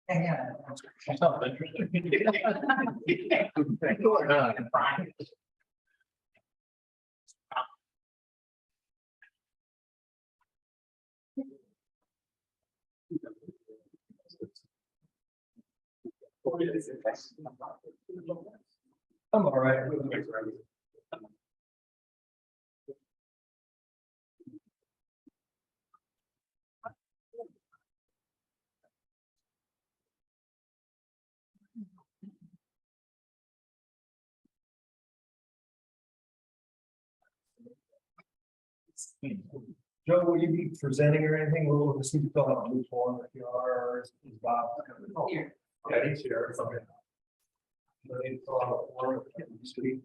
Yeah. I'm all right. Joe, will you be presenting or anything? We'll just need to fill out a blue form if you are, is Bob. Here. Yeah, he's here. Okay. So you need to fill out a form. Speak.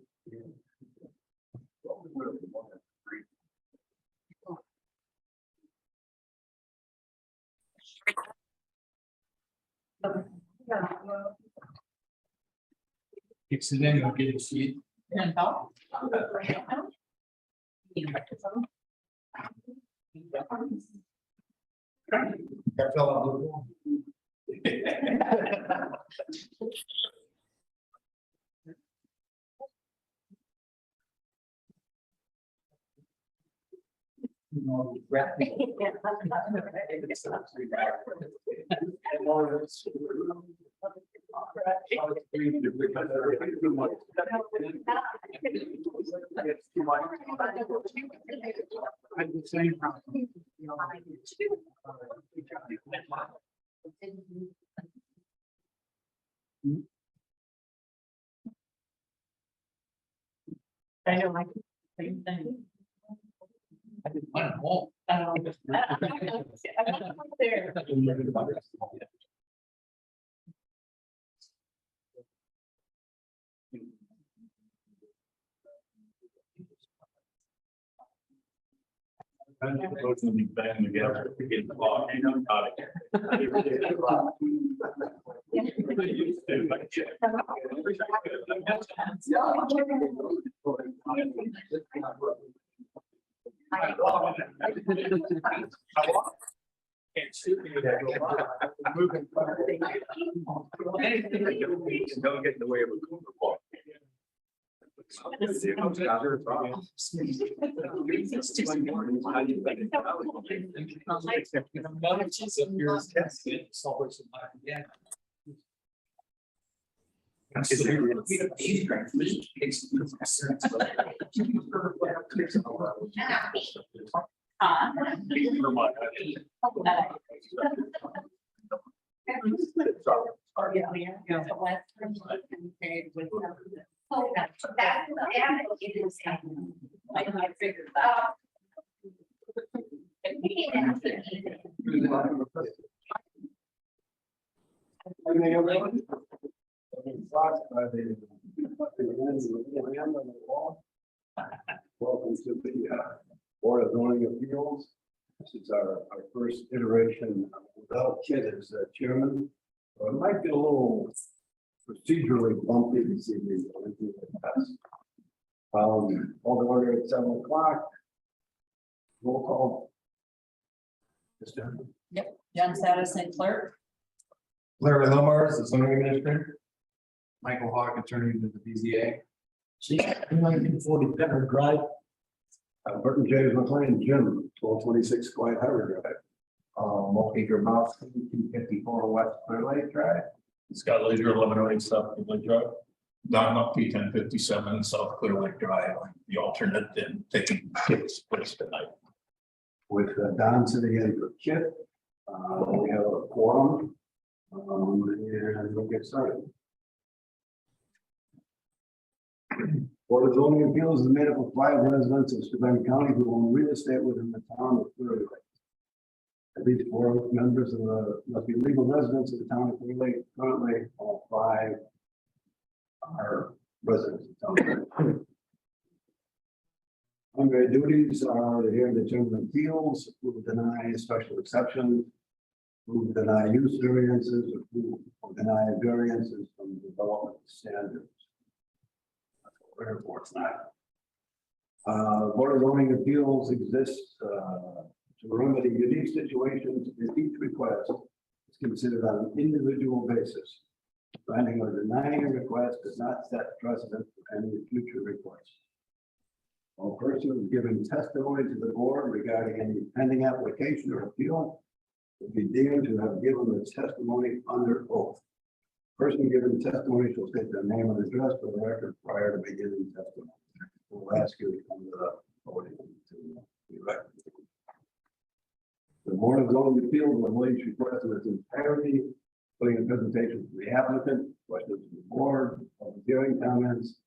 Fix it in, you'll get a seat. And talk. Gotta fill out a blue form. I know, I can. Same thing. I did mine at home. There. I'm supposed to be band together to get the law, you know, got it. Can't shoot me with that. Moving. Don't get in the way of a Cooper ball. Yeah. I figured that. Welcome to the Board of Zoning Appeals. This is our first iteration without Kit as chairman. So it might be a little procedurally bumpy this evening. All the order at 7 o'clock. Roll call. Mr. Yep, John Saddison, clerk. Larry Lomars, the zoning administrator. Michael Hawk, attorney to the BZA. See, 1940 Pepper Drive. Burton James McLean, Jim, 1226 Quiet Harbor Drive. Mulkey Grabowski, 254 West Clear Lake Drive. Scott Laser, 1108 South Clear Lake Drive. Don Upke, 1057 South Clear Lake Drive, the alternate and taking Kit's place tonight. With Don sitting in for Kit. We have a quorum. And we'll get started. Board of Zoning Appeals is made up of 5 residents of Steuben County who own real estate within the town of Clear Lake. At least 4 members of the must be legal residents of the town of Clear Lake. Currently, all 5 are residents of the town. Under duties are to hear and determine appeals, approve, deny special exceptions, approve, deny use variances, approve or deny variances from development standards. That's what we're here for tonight. Board of Zoning Appeals exists to remedy unique situations in each request. Is considered on an individual basis. Granting or denying a request does not set precedent for any future requests. All persons giving testimony to the board regarding any pending application or appeal will be deemed to have given the testimony under oath. Person giving testimony shall state their name and address for the record prior to beginning testimony. We'll ask you to come to the podium to be recognized. The Board of Zoning Appeals will each request in its entirety, including a presentation from the applicant, questions from the board, public hearing comments,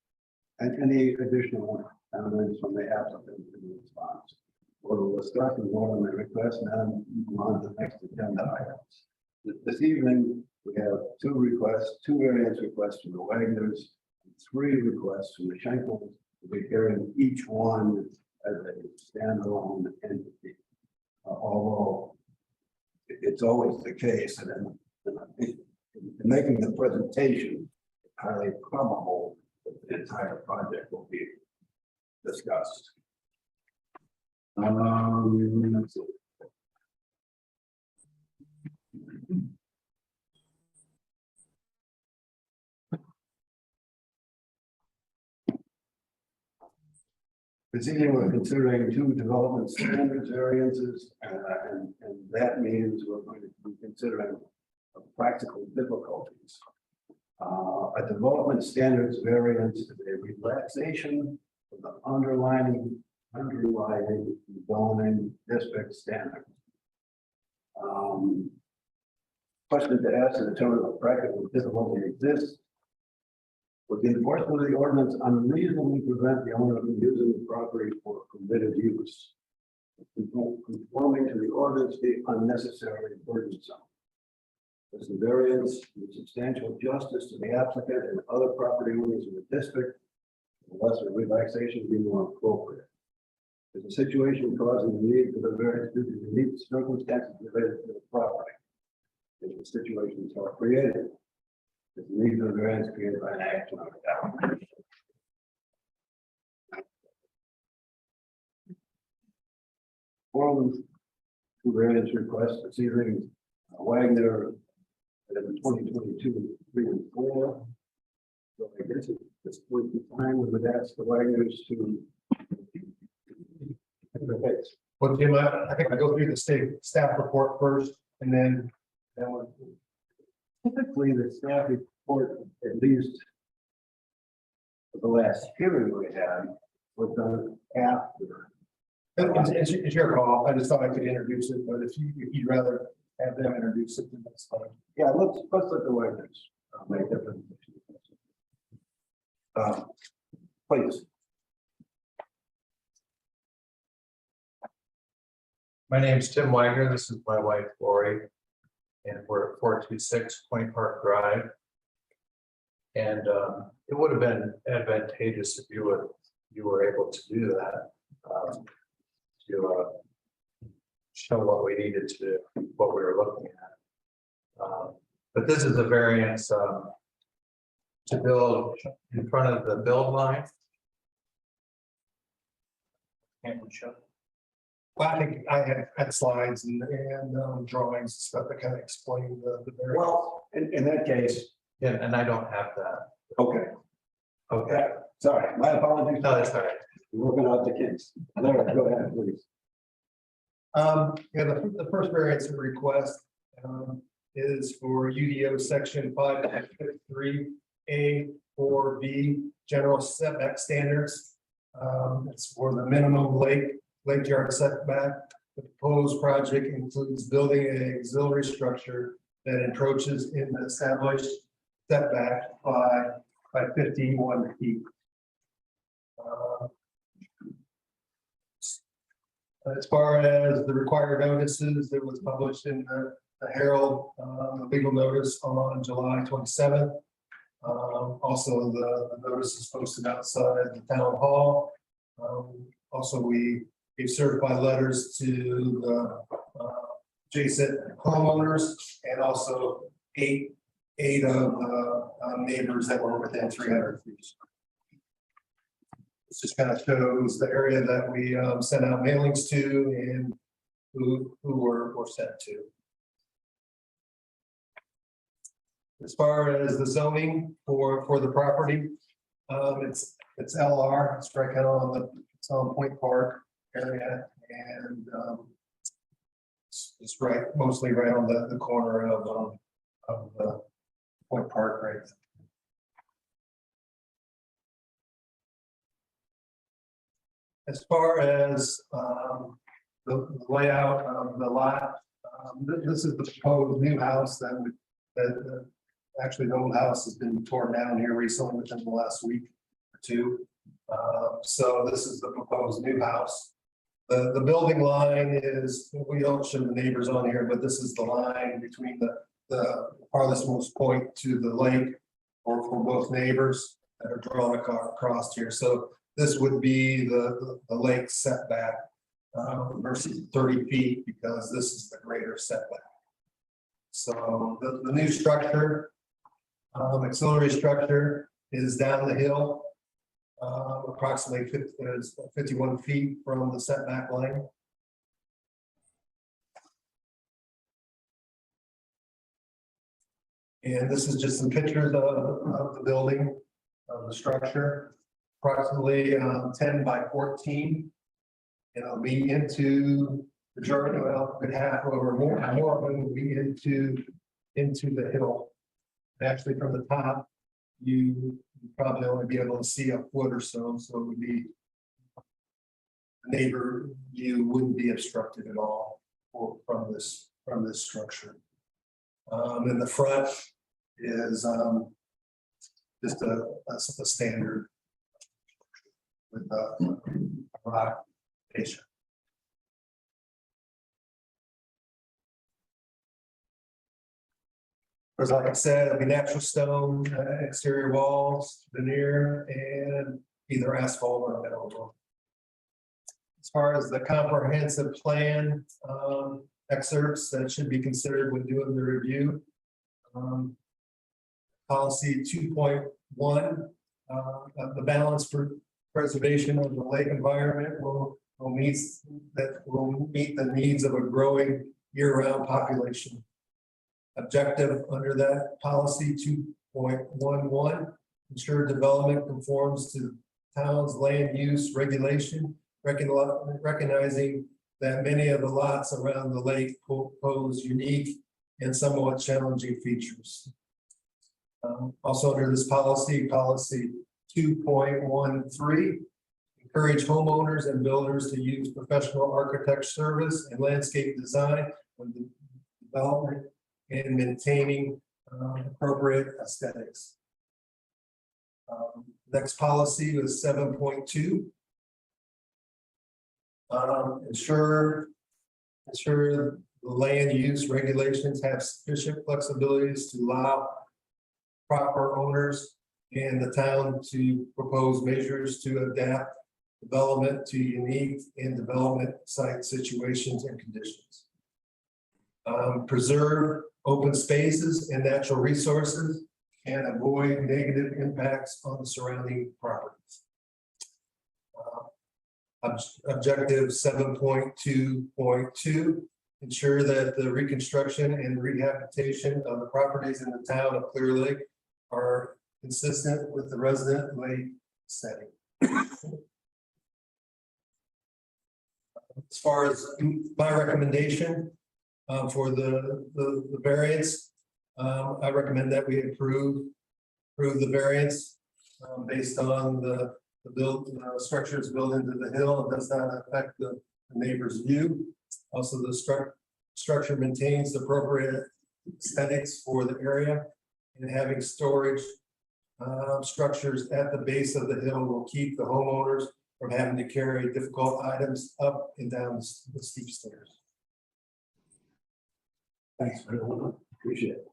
and any additional comments from the applicant in response. Board will discuss and vote on the request and then move on to the next agenda items. This evening, we have two variance requests from the Wagners, and 3 requests from the Schenkels. We'll be hearing each one as a standalone entity. Although it's always the case, and in making the presentation, it's highly probable that the entire project will be discussed. Let's see. This evening, we're considering 2 development standards variances, and that means we're going to be considering practical difficulties. A development standards variance is a relaxation of the underlying zoning district standard. Question to ask to determine if practical difficulty exists. Would the enforcement of the ordinance unreasonably prevent the owner from using the property for permitted use? Conforming to the ordinance be unnecessarily burdensome. Does the variance do substantial justice to the applicant and other property owners in the district? Unless a relaxation be more appropriate. Is the situation causing the need for the variance due to the unique circumstances related to the property? Is the situation self-created? Is the need for the variance created by an action of the applicant? Form 2 variance requests this evening. Wagner in 2022 3 and 4. So I guess at this point in time, we would ask the Wagners to. Well, Jim, I think I go through the staff report first, and then we'll. Typically, the staff report, at least for the last hearing we had, was done after. It's your call. I just thought I could introduce it, but if you'd rather have them introduce it, then that's fine. Yeah, let's let the Wagners make their presentation. Please. My name's Tim Wagner. This is my wife Lori, and we're at 426 Point Park Drive. And it would have been advantageous if you were able to do that to show what we needed to do, what we were looking at. But this is a variance to build in front of the build line. Can't we show? Well, I think I had slides and drawings and stuff that kind of explain the variance. Well, in that case, Yeah, and I don't have that. okay. Okay. Sorry, my apologies. No, that's all right. We're working out the kinks. All right, go ahead, please. Yeah, the first variance request is for UDO section 5.3A4B general setback standards. It's for the minimum lake yard setback. The proposed project includes building an auxiliary structure that encroaches in the established setback by 51 feet. As far as the required notices, it was published in the Herald, legal notice on July 27th. Also, the notice is posted outside the town hall. Also, we gave certified letters to the adjacent homeowners and also eight of the neighbors that were within 300 feet. This just kind of shows the area that we sent out mailings to and who were sent to. As far as the zoning for the property, it's LR, it's right kind of it's on Point Park area, and it's right, mostly right on the corner of the Point Park, right? As far as the layout of the lot, this is the proposed new house that actually the old house has been torn down here recently within the last week or two. So this is the proposed new house. The building line is, we don't show the neighbors on here, but this is the line between the farthest most point to the lake for both neighbors that are drawn across here. So this would be the lake setback versus 30 feet, because this is the greater setback. So the new structure, auxiliary structure, is down the hill, approximately 51 feet from the setback line. And this is just some pictures of the building, of the structure, approximately 10 by 14. And it'll be into the journey, well, a good half over more of it will be into the hill. Actually, from the top, you probably only be able to see a foot or so, so it would be neighbor view wouldn't be obstructed at all from this structure. In the front is just a standard with rock patient. As like I said, it'll be natural stone, exterior walls, veneer, and either asphalt or metal. As far as the comprehensive plan excerpts that should be considered when doing the review. Policy 2.1, the balance for preservation of the lake environment will meet the needs of a growing year-round population. Objective under that policy 2.11, ensure development conforms to town's land use regulation, recognizing that many of the lots around the lake pose unique and somewhat challenging features. Also under this policy 2.13, encourage homeowners and builders to use professional architect service and landscape design when the development and maintaining appropriate aesthetics. Next policy was 7.2. Ensure the land use regulations have sufficient flexibilities to allow proper owners and the town to propose measures to adapt development to unique and development site situations and conditions. Preserve open spaces and natural resources and avoid negative impacts on the surrounding properties. Objective 7.2.2, ensure that the reconstruction and rehabilitation of the properties in the town of Clear Lake are consistent with the resident lake setting. As far as my recommendation for the variance, I recommend that we approve the variance based on the structures built into the hill. It does not affect the neighbor's view. Also, the structure maintains the appropriate aesthetics for the area, and having storage structures at the base of the hill will keep the homeowners from having to carry difficult items up and down the steep stairs. Thanks, everyone. Appreciate it.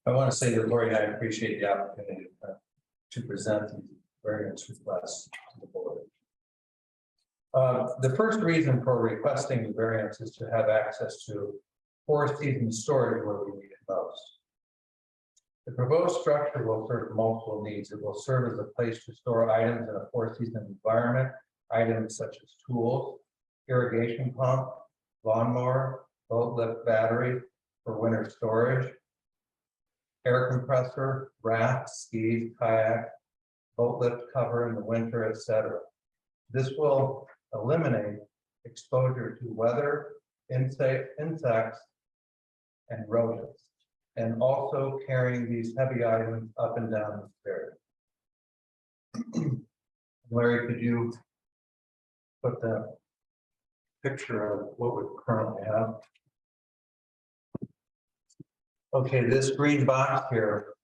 I want to say that Lori, I appreciate the opportunity to present the variance request to the board. The first reason for requesting the variance is to have access to 4 season storage where we need it most. The proposed structure will serve multiple needs. It will serve as a place to store items in a four-season environment, items such as tools, irrigation pump, lawnmower, boat lift battery for winter storage, air compressor, raft, skis, kayak, boat lift cover in the winter, etc. This will eliminate exposure to weather, insects, and rodents, and also carrying these heavy items up and down the stairs. Larry, could you put the picture of what we currently have? Okay, this green box here.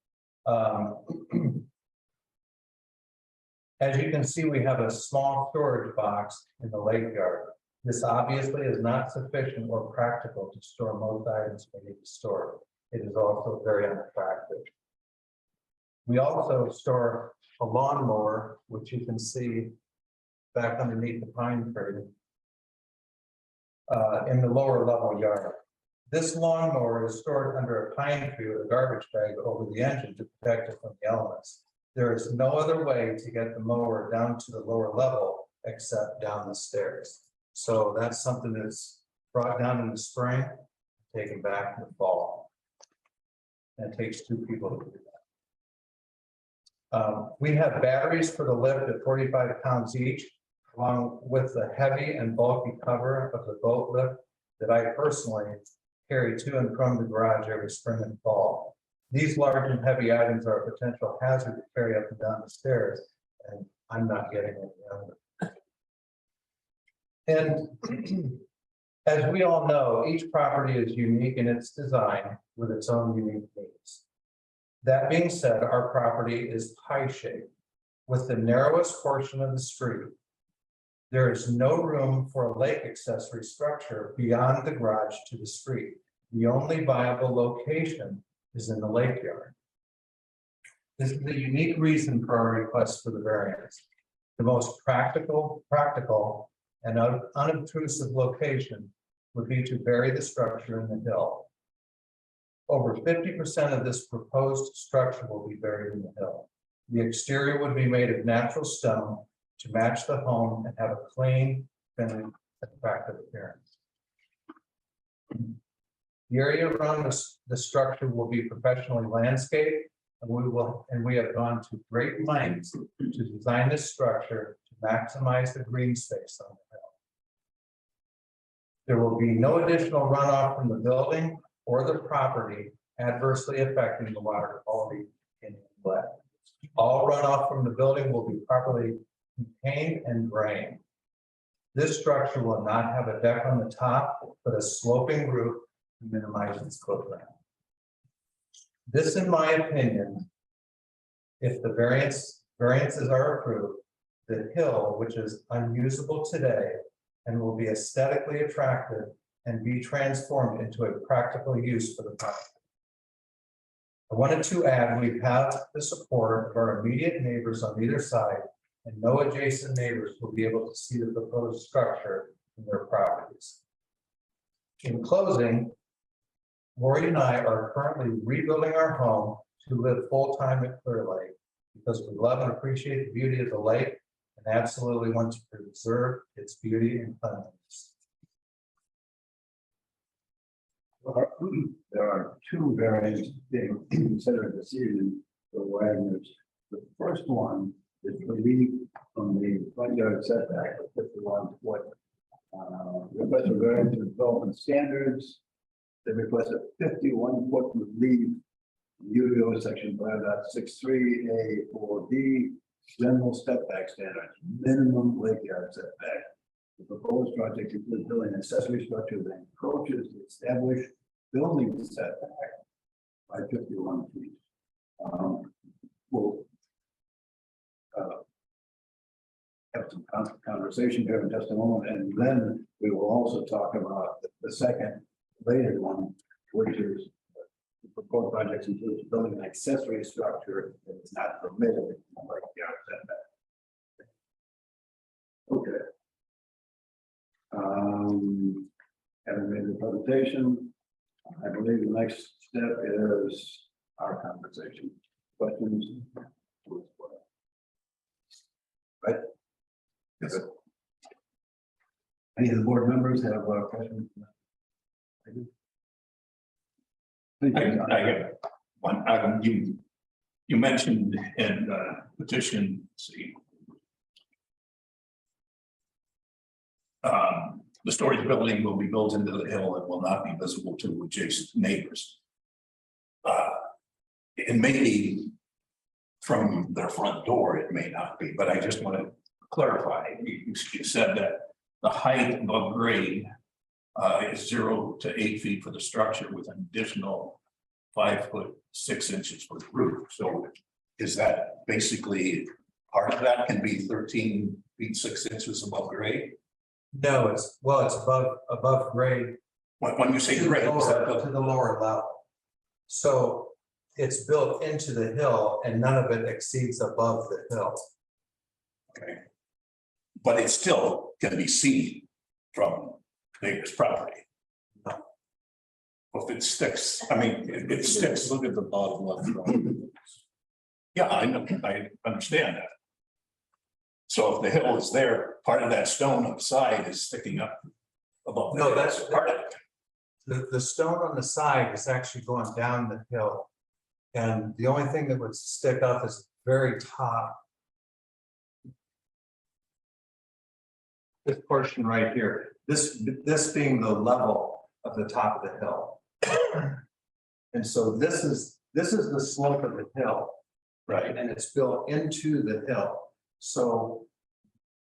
As you can see, we have a small storage box in the lake yard. This obviously is not sufficient or practical to store most items we need to store. It is also very unattractive. We also store a lawnmower, which you can see back underneath the pine tree in the lower level yard. This lawnmower is stored under a pine tree with a garbage bag over the engine to protect it from the elements. There is no other way to get the mower down to the lower level except down the stairs. So that's something that's brought down in the spring, taken back in the fall. And it takes two people to do that. We have batteries for the lift at 45 pounds each, along with the heavy and bulky cover of the boat lift that I personally carry to and from the garage every spring and fall. These large and heavy items are a potential hazard to carry up and down the stairs, and I'm not getting any younger. And as we all know, each property is unique in its design with its own unique needs. That being said, our property is pie-shaped with the narrowest portion of the street. There is no room for a lake accessory structure beyond the garage to the street. The only viable location is in the lake yard. This is a unique reason for our request for the variance. The most practical and unobtrusive location would be to bury the structure in the hill. Over 50% of this proposed structure will be buried in the hill. The exterior would be made of natural stone to match the home and have a clean, finished, attractive appearance. The area around the structure will be professionally landscaped, and we have gone to great lengths to design this structure to maximize the green space on the hill. There will be no additional runoff from the building or the property adversely affecting the water quality in the inlet. All runoff from the building will be properly contained and drained. This structure will not have a deck on the top, but a sloping roof to minimize its footprint. This, in my opinion, if the variances are approved, the hill, which is unusable today and will be aesthetically attractive and be transformed into a practical use for the property. I wanted to add, we have the support of our immediate neighbors on either side, and no adjacent neighbors will be able to see the proposed structure in their properties. In closing, Lori and I are currently rebuilding our home to live full-time at Clear Lake because we love and appreciate the beauty of the lake and absolutely want to preserve its beauty and cleanliness. There are two variants being considered this evening for Wagner's. The first one is relief from the front yard setback of 51 foot. Request a variance to development standards. They request a 51 foot relief. UDO section 5.63A4B, general step back standards, minimum lake yard setback. The proposed project includes building an accessory structure that approaches the established building setback by 51 feet. We'll have some conversation here in just a moment, and then we will also talk about the second related one, which is the proposed project includes building an accessory structure that is not permitted in the lake yard setback. Okay. Having made the presentation, I believe the next step is our conversation. Questions? Right? Yes. Any of the board members have questions? I have one, you mentioned in petition, see. The storage building will be built into the hill and will not be visible to adjacent neighbors. It may be from their front door, it may not be, but I just want to clarify, you said that the height above grade is 0 to 8 feet for the structure with an additional 5 foot 6 inches for the roof. So is that basically part of that can be 13 feet 6 inches above grade? No, it's above grade. When you say grade, is that To the lower level. So it's built into the hill and none of it exceeds above the hill. okay? But it still can be seen from neighbor's property. If it sticks, I mean, it sticks. Look at the bottom left. Yeah, I know, I understand that. So if the hill is there, part of that stone on the side is sticking up above. No, the that's- hill. Part of it. The stone on the side is actually going down the hill. And the only thing that would stick up is very top. This portion right here, this being the level of the top of the hill. And so this is the slope of the hill. Right. And it's built into the hill. So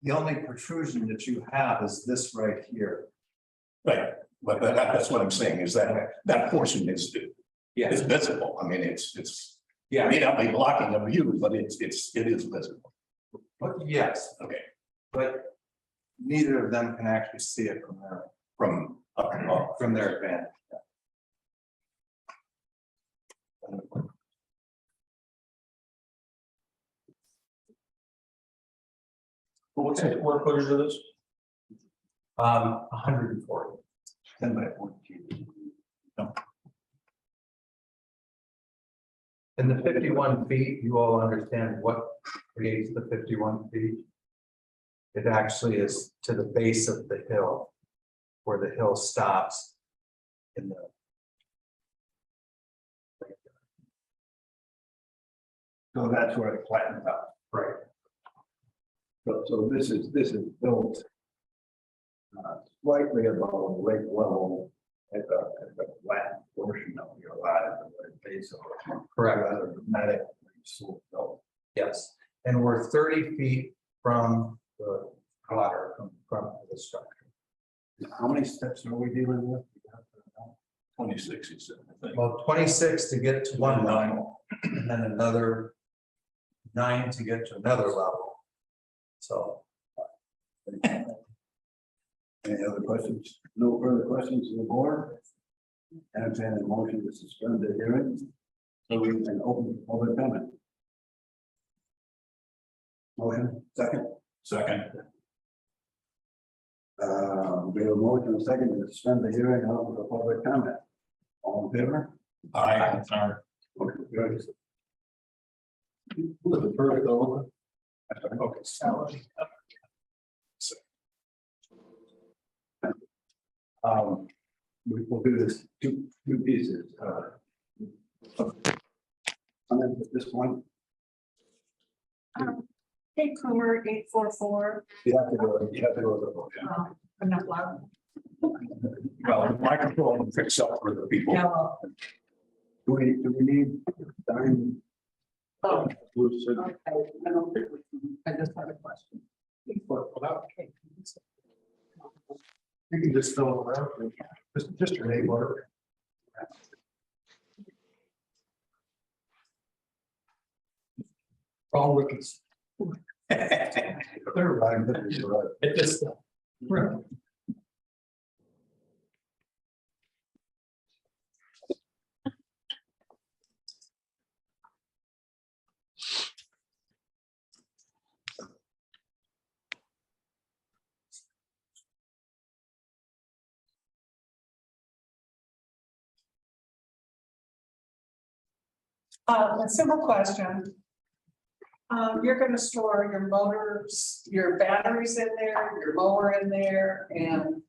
the only protrusion that you have is this right here. Right, but that's what I'm saying, is that portion is visible. I mean, it's, Yeah. may not be blocking a view, but it is visible. Yes, Okay, but neither of them can actually see it from up above. from their advantage. What's the square footage of this? 140. 10 by 14. And the 51 feet, you all understand what creates the 51 feet? It actually is to the base of the hill, where the hill stops in the. So that's where it flattens out. Right. So this is built slightly above lake level at the flat portion of your lot at the base of it. Correct. Rather dramatically sloped out. Yes, and we're 30 feet from the water from the structure. How many steps are we dealing with? 26, he said, I think. Well, 26 to get to one level, and then another 9 to get to another level. So. Any other questions? No further questions from the board? Entertain a motion to suspend the hearing. So we can open public comment. Motion, second. Second, We have a motion, a second to suspend the hearing, open the public comment. All in favor? I, Motion carries. Who was the first over? okay, salary. We will do this two pieces. And then at this point, Hey, Coomer, 844, you have to go to the vote. I'm not loud. Well, the microphone picks up for the people. Yeah, well, Do we need time? oh, Bruce said- okay, I don't think we can, I just had a question. Okay. You can just fill it out, just your name, whatever. All rookies. They're right, that is right. It just. A simple question. You're gonna store your motors, your batteries in there, your mower in there, and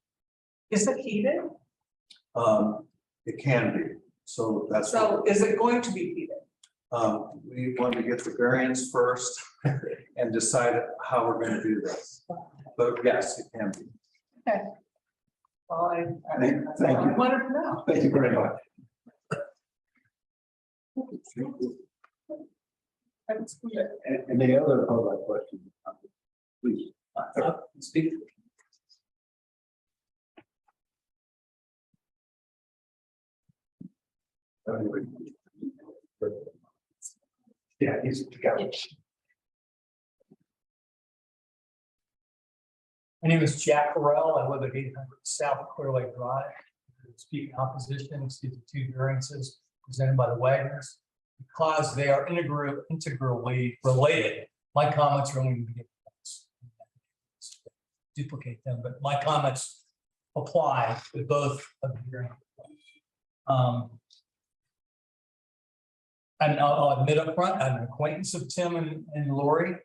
is it heated? It can be, so that's. So is it going to be heated? We want to get the variance first and decide how we're gonna do this. But yes, it can be. Well, Thank you. I wanted to know. Thank you very much. That's good. Any other public questions? Please. Speak. Yeah, he's together. My name is Jack Correll. I live at 800 South Clear Lake Drive. Speak in opposition to the two variances presented by the Wagners. Because they are integrally related, my comments are only going to get duplicate them, but my comments apply to both of the variances. And I'll admit up front, I'm an acquaintance of Tim and Lori.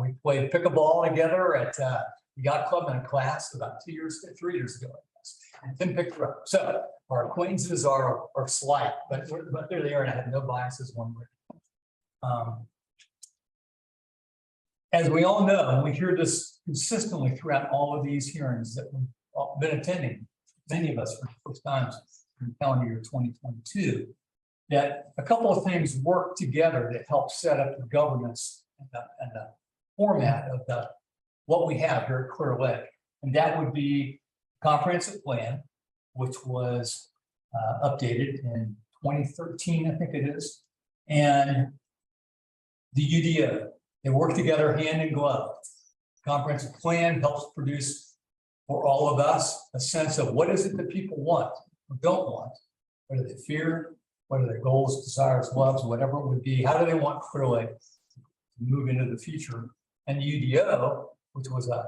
We played pickleball together at the yacht club in a class about 3 years ago. And Tim picked her up. So our acquaintances are slight, but they're there, and I have no biases one way. As we all know, and we hear this consistently throughout all of these hearings that we've been attending, many of us for the first times in calendar year 2022, that a couple of things work together that help set up the governance and the format of what we have here at Clear Lake. And that would be comprehensive plan, which was updated in 2013, I think it is, and the UDO. They work together hand in glove. Comprehensive plan helps produce for all of us a sense of what is it that people want or don't want. What do they fear? What are their goals, desires, loves, whatever it would be? How do they want Clear Lake to move into the future? And the UDO, which was I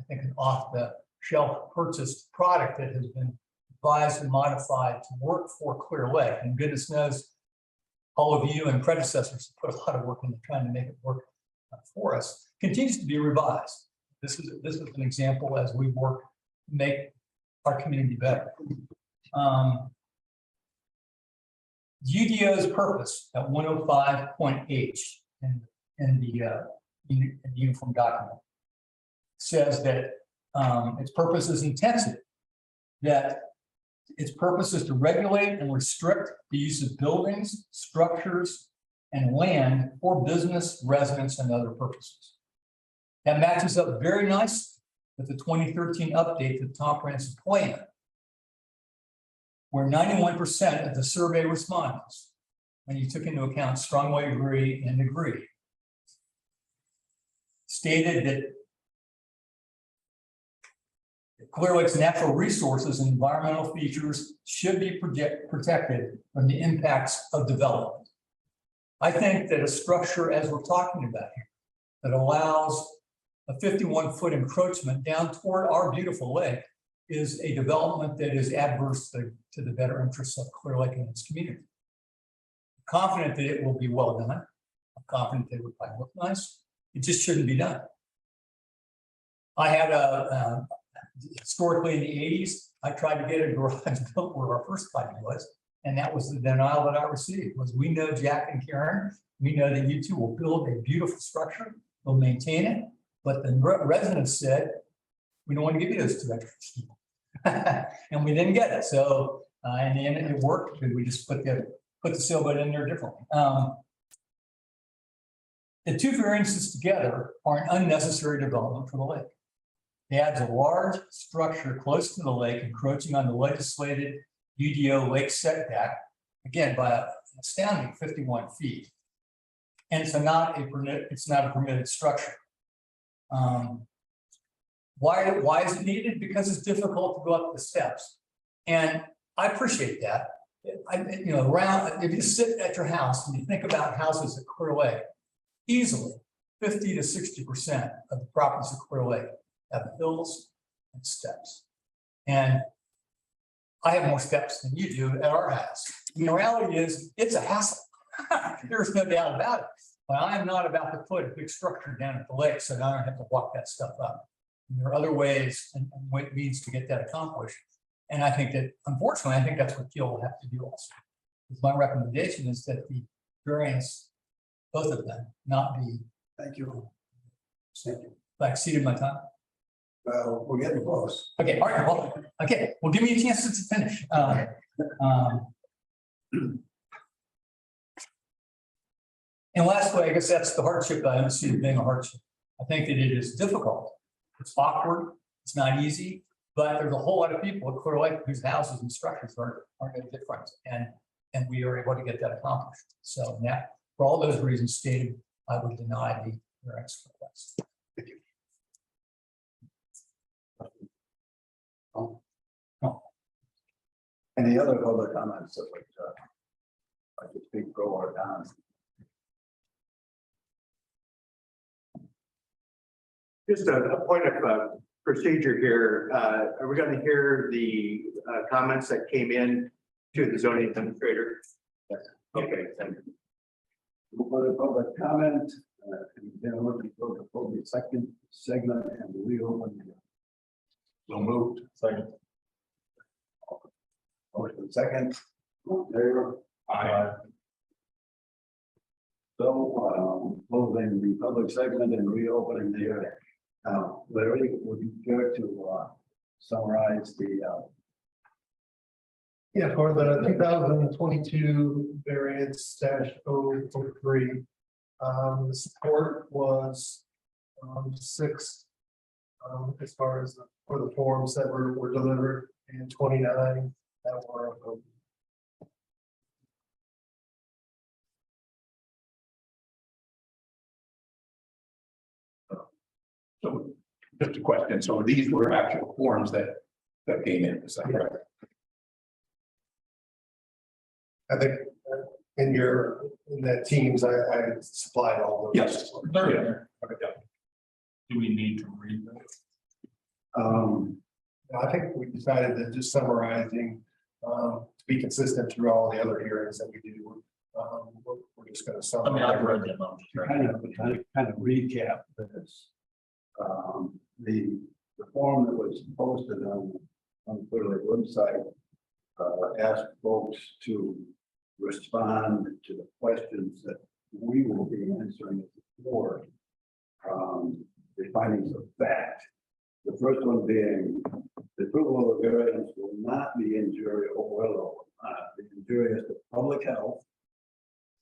think an off-the-shelf purchased product that has been revised and modified to work for Clear Lake. And goodness knows, all of you and predecessors put a lot of work into trying to make it work for us, continues to be revised. This is an example as we work to make our community better. UDO's purpose at 105.H in the uniform document says that its purpose is intensive, that its purpose is to regulate and restrict the use of buildings, structures, and land for business, residents, and other purposes. That matches up very nicely with the 2013 update to the comprehensive plan, where 91% of the survey respondents, when you took into account strongly agree and agree, stated that Clear Lake's natural resources and environmental features should be protected from the impacts of development. I think that a structure, as we're talking about here, that allows a 51-foot encroachment down toward our beautiful lake is a development that is adverse to the better interests of Clear Lake and its community. I'm confident that it will be well done. I'm confident that it would probably look nice. It just shouldn't be done. I had historically in the 80s, I tried to get a garage built where our first project was, and that was the denial that I received. Was we know Jack and Karen, we know that you two will build a beautiful structure, we'll maintain it, but the residents said, we don't want to give you those 2 extras. And we didn't get it. So in the end, it worked. We just put the sailboat in there differently. The two variances together are an unnecessary development for the lake. It adds a large structure close to the lake, encroaching on the legislated UDO lake setback, again, by an astounding 51 feet. And it's not a permitted structure. Why is it needed? Because it's difficult to go up the steps. And I appreciate that. If you sit at your house and you think about houses at Clear Lake, easily 50 to 60% of the properties of Clear Lake have hills and steps. And I have more steps than you do at our house. And the reality is, it's a hassle. There's no doubt about it. But I'm not about to put a big structure down at the lake, so now I don't have to walk that stuff up. And there are other ways and what it needs to get that accomplished. And I think that, unfortunately, I think that's what Gil will have to do also. Because my recommendation is that the variance, both of them, not be. Thank you. Thank you. Like exceeded my time. Well, we're getting close. Okay, all right, well, okay, well, give me a chance to finish. And lastly, I guess that's the hardship. I don't see it being a hardship. I think that it is difficult. It's awkward. It's not easy, but there's a whole lot of people at Clear Lake whose houses and structures aren't any different. And we are able to get that accomplished. So now, for all those reasons stated, I would deny the variance request. Any other public comments that like to speak pro or con? Just a point of procedure here. Are we going to hear the comments that came in to the zoning administrator? Yes. Okay, thank you. For the public comment, and then we're going to go to public second segment and reopen. So moved. Second. Motion second. There. Aye. So, closing the public segment and reopening the, Larry, would you care to, summarize the, Yeah, for the 2022 variance -003, the support was 6 as far as for the forms that were delivered, and 29 that were approved. So just a question. So these were actual forms that came in, is that correct? I think in that Teams, I supplied all those. Yes. There. Okay, yeah. Do we need to read that? I think we decided that just summarizing, to be consistent through all the other hearings that we do. We're just gonna summarize. I've read them. I'm just trying kind of recap this. The form that was posted on the Clear Lake website asked folks to respond to the questions that we will be answering at the board. The findings of fact. The first one being the approval of the variance will not be injurious or will be injurious to public health,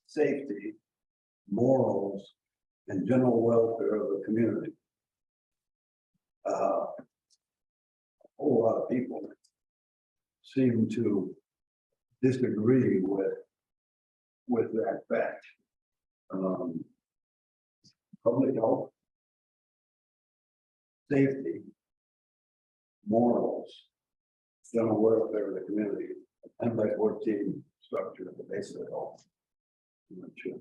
safety, morals, and general welfare of the community. A whole lot of people seem to disagree with that fact. Public health, safety, morals, general welfare of the community, and by 14 structure at the base of it all. I'm not sure.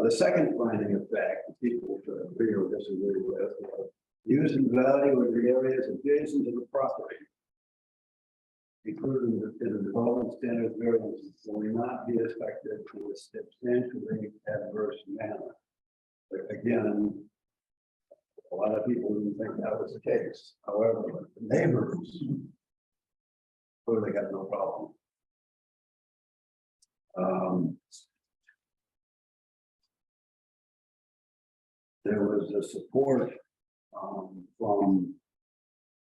The second finding of fact, that people should agree or disagree with, use and value of the areas adjacent to the property, including in the development standards variances, will not be affected in a substantially adverse manner. But again, a lot of people didn't think that was the case. However, the neighbors clearly got no problem. There was a support from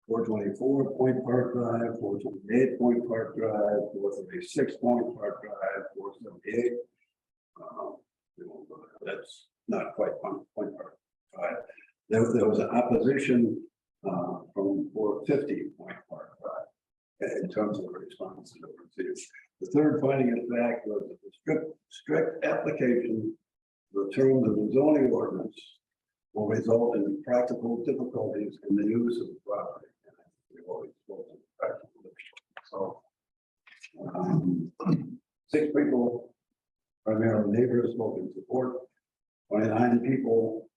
424 Point Park Drive, 428 Point Park Drive, 436 Point Park Drive, 478. That's not quite Point Park Drive. There was an opposition from 450 Point Park Drive in terms of the response to the procedure. The third finding of fact was that the strict application of the terms of the zoning ordinance will result in practical difficulties in the use of the property. And I think we've always spoken of practical. So 6 people, primarily neighbors, spoke in support. 29 people.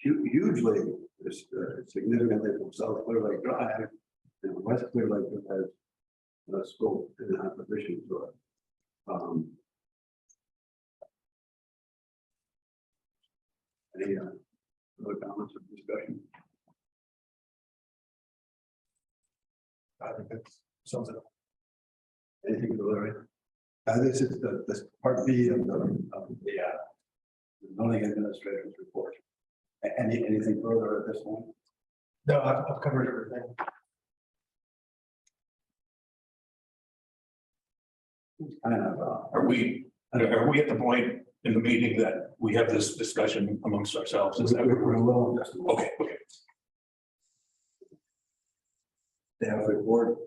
Hugely, significantly from South Clear Lake Drive and West Clear Lake Drive, spoke in opposition. I think that sums it up. Anything for Larry? This is this part B of the zoning administrator's report. Anything further at this point? No, I've covered everything. Kind of, Are we at the point in the meeting that we have this discussion amongst ourselves? Is that we're a little just. okay? Staff report.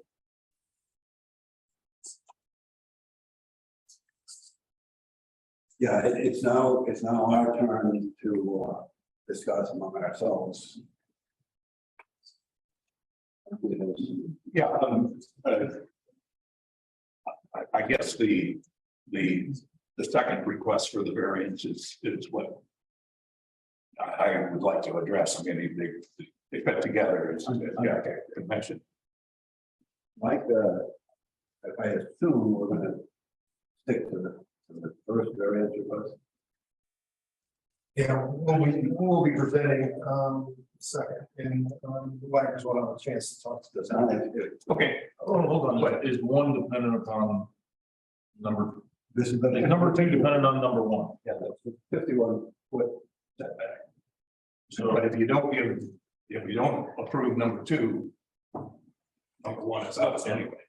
Yeah, it's now our turn to discuss among ourselves. Yeah, I guess the second request for the variance is what I would like to address. I mean, they fit together as Jack had mentioned. Mike, I assume we're gonna stick to the first variance request. Yeah, we'll be presenting, second, and, Wagner's will have a chance to talk to this. Okay, Hold on, but is one dependent upon number, This is the. is number two dependent on number one? Yeah, that's the 51-foot setback. so but if you don't approve number two, number one is out anyway.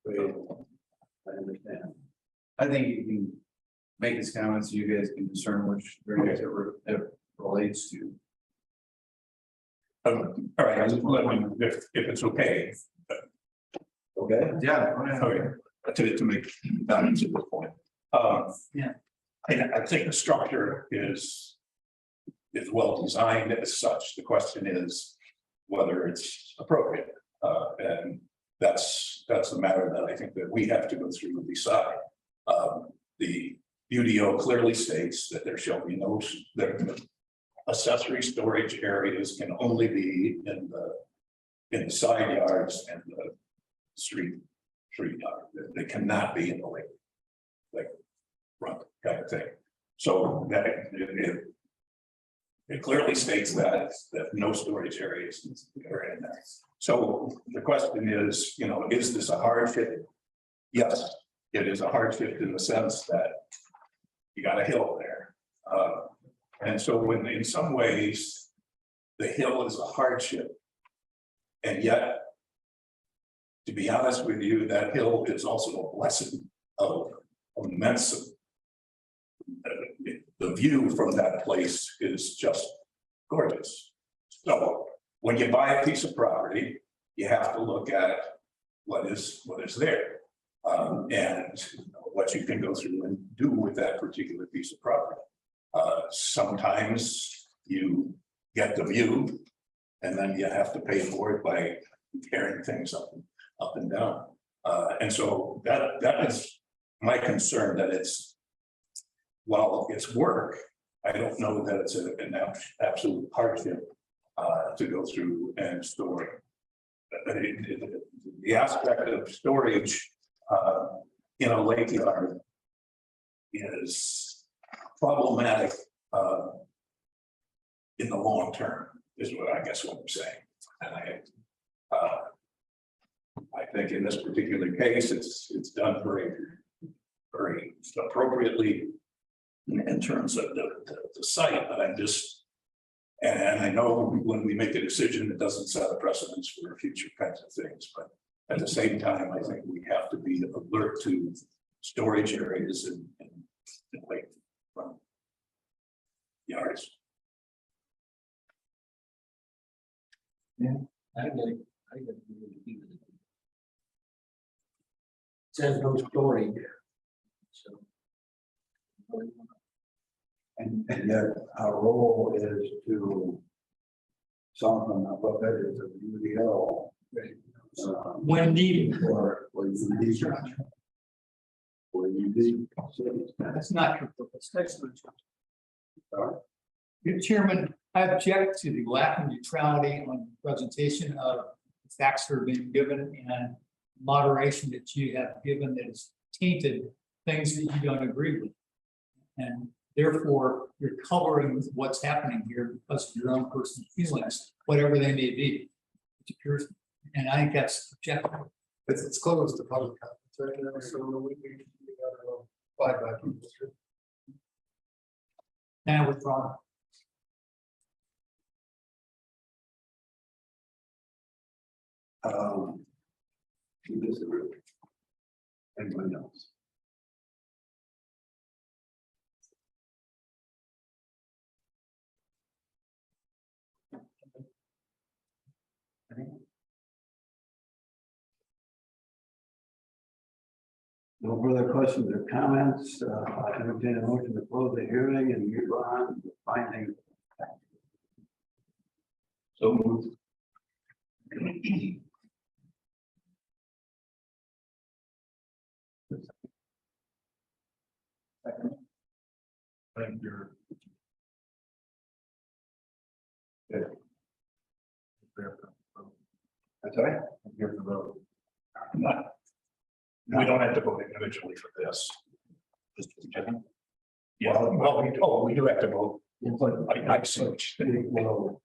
I understand. I think you can make his comments, you guys can discern which variance it relates to. All right, I just let me, if it's okay, Okay. Yeah. to make comments at this point. Yeah. I think the structure is well designed as such. The question is whether it's appropriate. And that's the matter that I think that we have to go through and decide. The UDO clearly states that there shall be no, that accessory storage areas can only be in the side yards and the street yard. They cannot be in the like front kind of thing. So that it clearly states that no storage areas are in there. So the question is, is this a hardship? Yes, it is a hardship in the sense that you got a hill there. And so when in some ways, the hill is a hardship. And yet, to be honest with you, that hill is also a blessing of immense. The view from that place is just gorgeous. So when you buy a piece of property, you have to look at what is there. And what you can go through and do with that particular piece of property. Sometimes you get the view and then you have to pay for it by tearing things up and down. And so that is my concern, that while it's work, I don't know that it's an absolute hardship to go through and store. The aspect of storage in a lake yard is problematic in the long term, is what I guess what I'm saying. And I think in this particular case, it's done very appropriately in terms of the site, but and I know when we make a decision, it doesn't set a precedence for future kinds of things, but at the same time, I think we have to be alert to storage areas and lake front yards. I get it. Says no story there. So. And yet our role is to soften up what that is a UDO. When needed. Or you need. Or you need. That's not your purpose. That's what Your Chairman, I object to the lack of neutrality on the presentation of the facts that are being given and moderation that you have given that has tainted things that you don't agree with. And therefore, you're covering what's happening here because of your own personal feelings, whatever they may be. It appears And I think that's objective. It's closed to public comments right now, so we gotta abide by people's. Now withdraw. Who disagree? Anyone else? No further questions or comments. I entertain a motion to close the hearing and move on to finding. So moved. Thank you. I'm sorry? You have to vote. Not- We don't have to vote individually for this. Yeah, well, we do have to vote. I see. Well,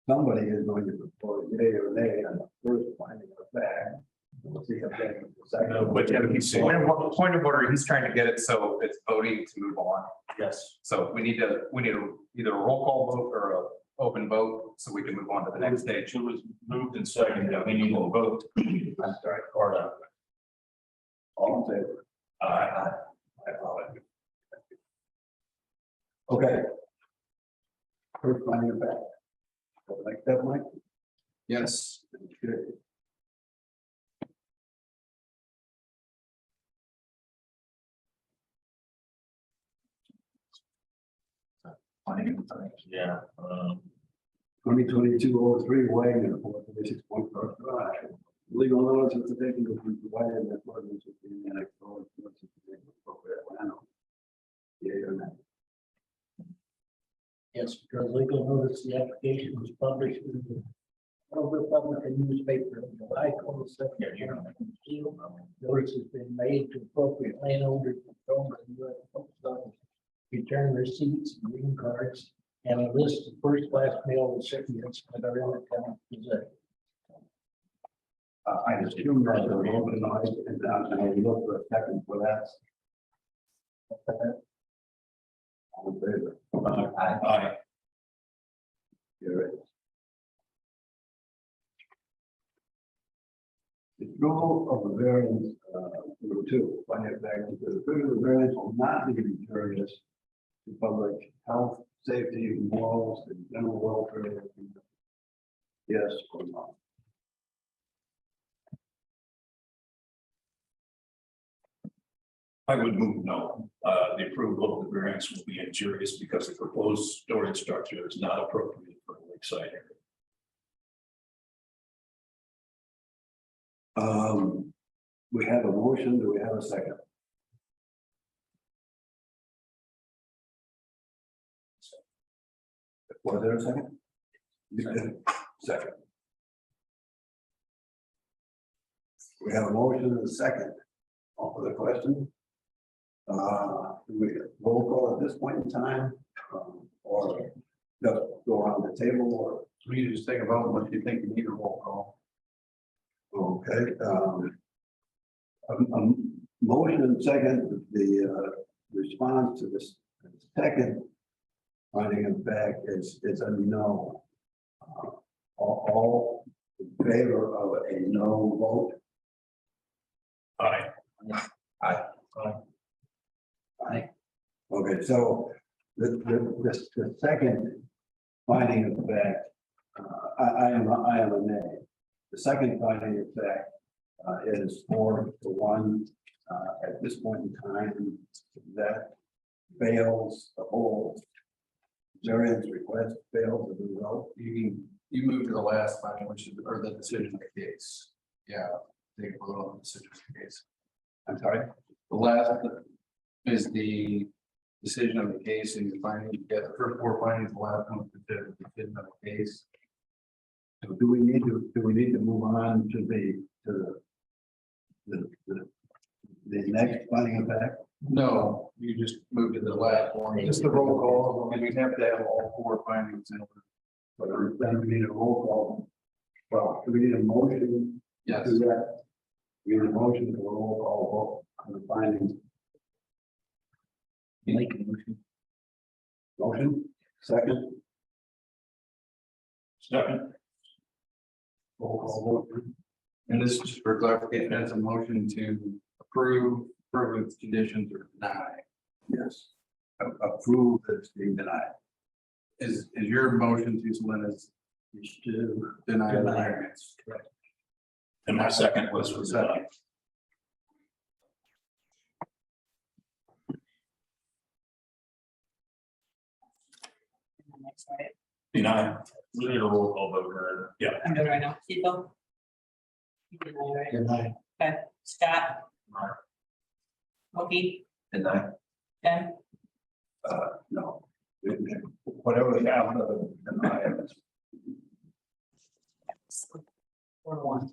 somebody is going to propose yea or nay on the first finding of fact. We'll see if they. No, but yeah, he's saying- Point of order, he's trying to get it so it's voting to move on. Yes. So we need either a roll call vote or a open vote, so we can move on to the next stage. It was moved and seconded. We need a vote. I'm sorry. Or not. All in favor? I apologize. Okay. First finding of fact. Like that, Mike? Yes. Good. Yeah. 2022-03 Wagner, 436.5 Drive. Legal notice of the taking will be provided that ordinance will be annexed to the appropriate land. Yea or nay? Yes, because legal notice, the application was published in the Republican newspaper on July 22nd. Notice has been made to appropriate landowners from the U.S. Post Office. Return receipts, green cards, and a list of first-class mail recipients that are in the town possession. I assume that the road and I look for a second for that. All in favor? Aye. Carried. The rule of the variance, number 2, finding it back to the approval of the variance will not be injurious to public health, safety, morals, and general welfare. of the community. Yes or no? I would move no. The approval of the variance will be injurious because the proposed storage structure is not appropriate for a lakeside area. We have a motion. Do we have a second? Was there a second? Second. We have a motion and a second. All for the question. We roll call at this point in time, or just go around the table, or We just take a vote unless you think you need a roll call. okay. Motion and second, the response to this second finding of fact is a no. All in favor of a no vote? Aye. Okay, so the second finding of fact, I am a nay. The second finding of fact is 4-1 at this point in time. That fails the whole variance request, fails the result. You move to the last finding, which is, or the decision of the case. Yeah, take a vote on the decision of the case. I'm sorry. The last is the decision of the case and the finding, you get the first 4 findings, the last one is the decision of the case. So do we need to move on to the next finding of fact? No, you just move to the last one. Just the roll call. And we have to have all 4 findings in order. But then we need a roll call. Well, Do we need a motion Yes. to that? We need a motion for a roll call vote on the findings. Make a motion. Motion, second, Second. roll call vote. And this is for clarification, that's a motion to approve with conditions or deny. Yes. Approve that's being denied. Is your motion to Lynn is to deny the variance? And my second was for that. Next, right? Deny. We need a roll call vote, right? I'm good right now. Keith? Deny. Okay, Scott? Mookie? Deny. Ken? No. Whatever they have, deny it. 4-1.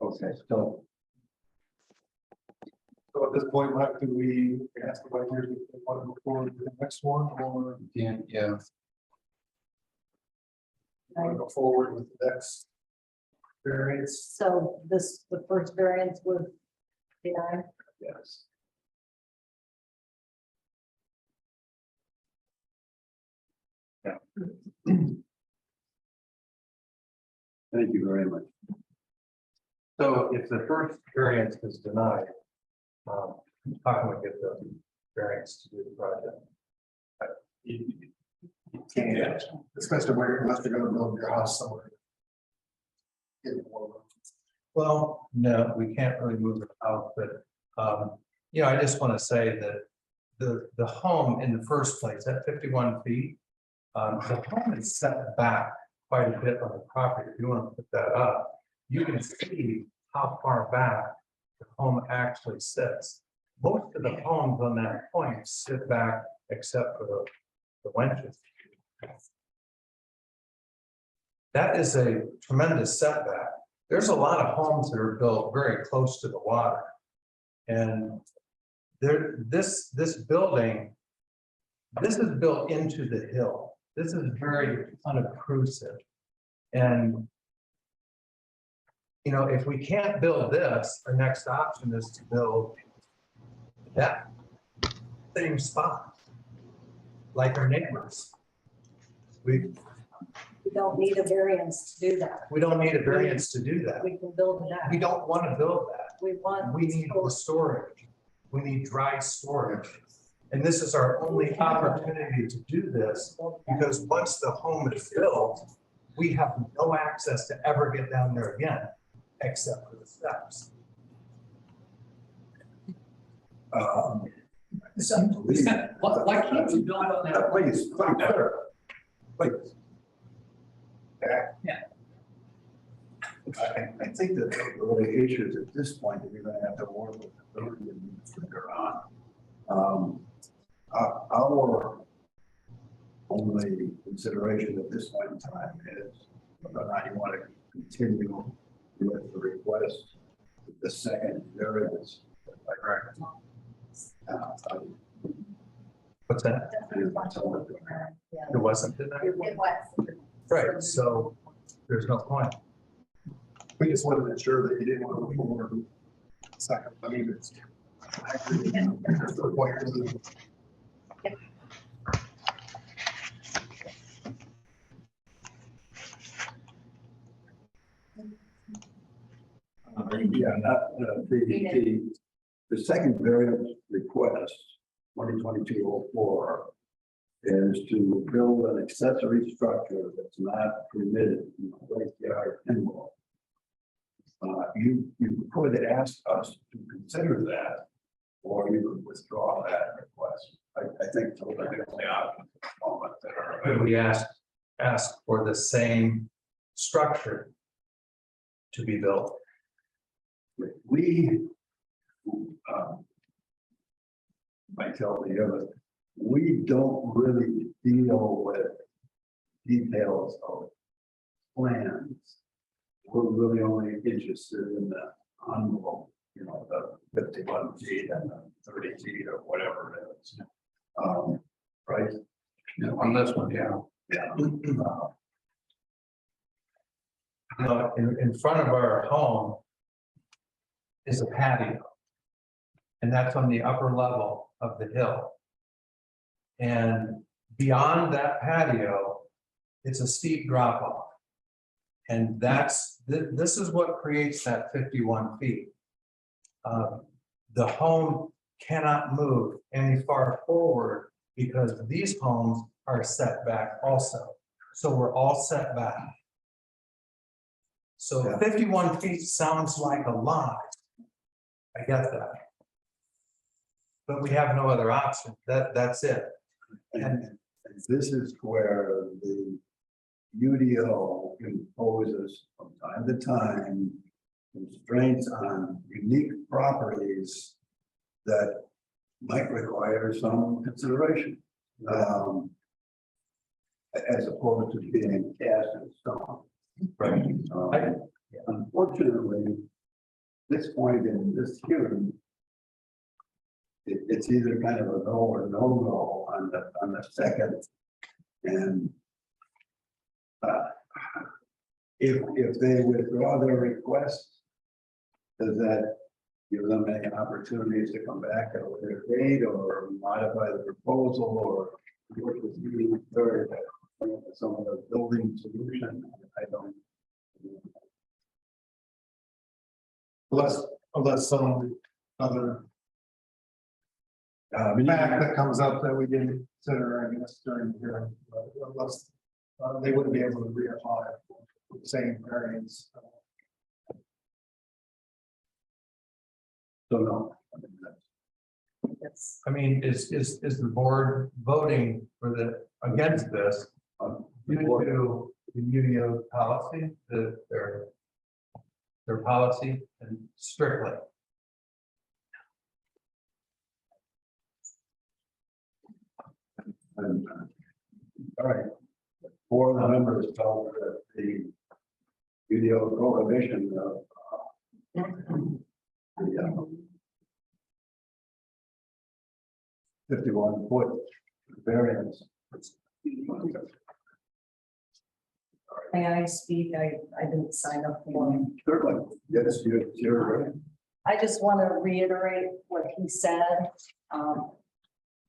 Okay, so So at this point, Mike, do we ask the writers if they want to move forward to the next one, or Yeah, want to go forward with the next variance? So this, the first variance was denied. yes. Thank you very much. So if the first variance is denied, how can we get the variance to do the project? Yeah, especially where you're gonna build your house somewhere. Well, no, we can't really move it out, but, you know, I just want to say that the home in the first place, at 51 feet, the home is set back quite a bit on the property. If you want to put that up, you can see how far back the home actually sits. Most of the homes on that point sit back except for the wenches. That is a tremendous setback. There's a lot of homes that are built very close to the water. And this building, this is built into the hill. This is very unobtrusive. And, you know, if we can't build this, our next option is to build that same spot, like our neighbors. We don't need a variance to do that. We don't need a variance to do that. We can build that. We don't want to build that. We want. We need the storage. We need dry storage. And this is our only opportunity to do this, because once the home is built, we have no access to ever get down there again, except for the steps. Why can't you build on that? Please, please. Yeah. I think that the only issues at this point that we're gonna have to work with the building administrator on. Our only consideration at this point in time is whether or not you want to continue with the request, the second variance. Correct. What's that? Yeah. It wasn't tonight? It was. Right, so there's no point. We just wanted to ensure that you didn't want to move forward. Second, I mean, it's. I agree. There's no point in it. Yeah, the second variance request, 2022-04, is to build an accessory structure that's not permitted in the Lake Yard inlaw. You could ask us to consider that, or you could withdraw that request. I think those are the only options at the moment that are Could we ask for the same structure to be built? We, might tell the other, we don't really deal with details of plans. We're really only interested in the envelope, you know, the 51 feet and the 30 feet or whatever it is. Right? on this one, yeah. Yeah. in front of our home is a patio. And that's on the upper level of the hill. And beyond that patio, it's a steep drop off. And this is what creates that 51 feet. The home cannot move any far forward because these homes are set back also. So we're all set back. So 51 feet sounds like a lot. I get that. But we have no other option. That's it. And this is where the UDO imposes from time to time constraints on unique properties that might require some consideration. As opposed to being cast in stone. Right. Unfortunately, this point in this hearing, it's either kind of a no or no on the second. And if they withdraw their request, does that give them any opportunities to come back at a later date or modify the proposal or work with you third some of the building solution? I don't. Unless some other fact that comes up that we didn't consider, I guess, during the hearing, but unless they wouldn't be able to reapply for the same variance. So no. Yes. I mean, is the board voting for against this due to the UDO policy, their policy and strictly? All right. 4 of the members felt that the UDO prohibition of the 51-foot variance. May I speak? I didn't sign up for it. Certainly, yes, you're right. I just want to reiterate what he said.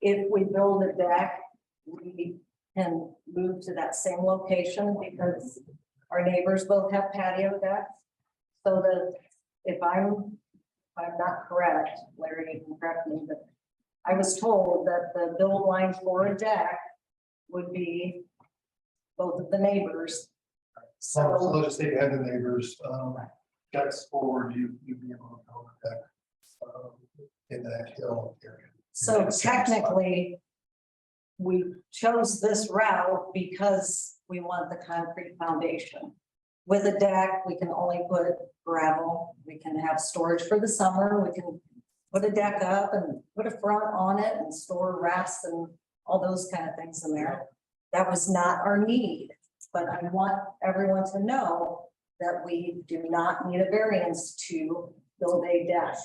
If we build a deck, we can move to that same location because our neighbors both have patio decks. So that if I'm not correct, Larry, you can correct me, but I was told that the build line for a deck would be both of the neighbors. So So, let's say you had the neighbors, decks forward, you'd be able to build a deck in that hill area. so technically, we chose this route because we want the concrete foundation. With a deck, we can only put gravel, we can have storage for the summer, we can put a deck up and put a front on it and store rafts and all those kind of things in there. That was not our need, but I want everyone to know that we do not need a variance to build a deck.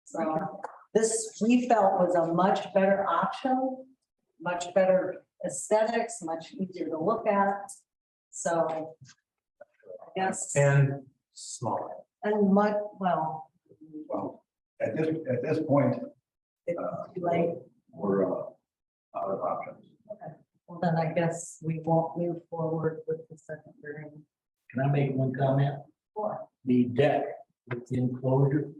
So this we felt was a much better option, much better aesthetics, much easier to look at. So I guess, And smaller. and much, well, Well, at this point, it's too late. we're out of options. Well, then I guess we won't move forward with the second hearing. Can I make one comment? Sure. The deck with the enclosure,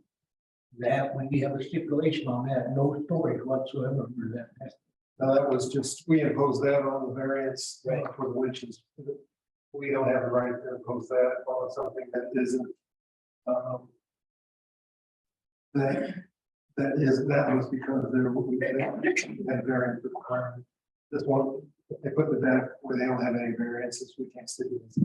that we have a stipulation on that, no storage whatsoever for that. That was just, we imposed that on the variance for the winches. We don't have the right to impose that on something that isn't. That was because we had variance requirement. This one, if they put the deck where they don't have any variances, we can't stick with this.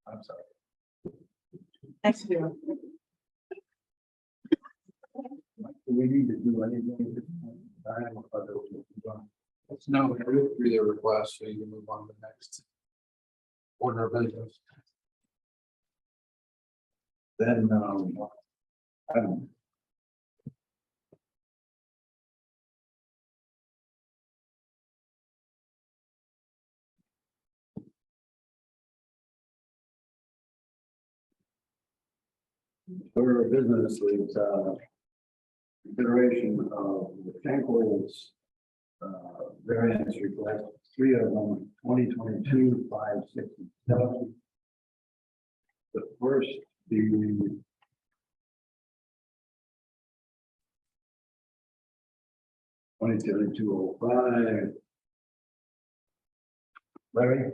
I'm sorry. Thank you. Do we need to do anything? No, we went through their request, so you can move on to the next order of business. Then, I'm For business is, consideration of the Shankles, variance request, 3 of them, 2022, 5, 6, and 7. The first being 2022-05. Larry?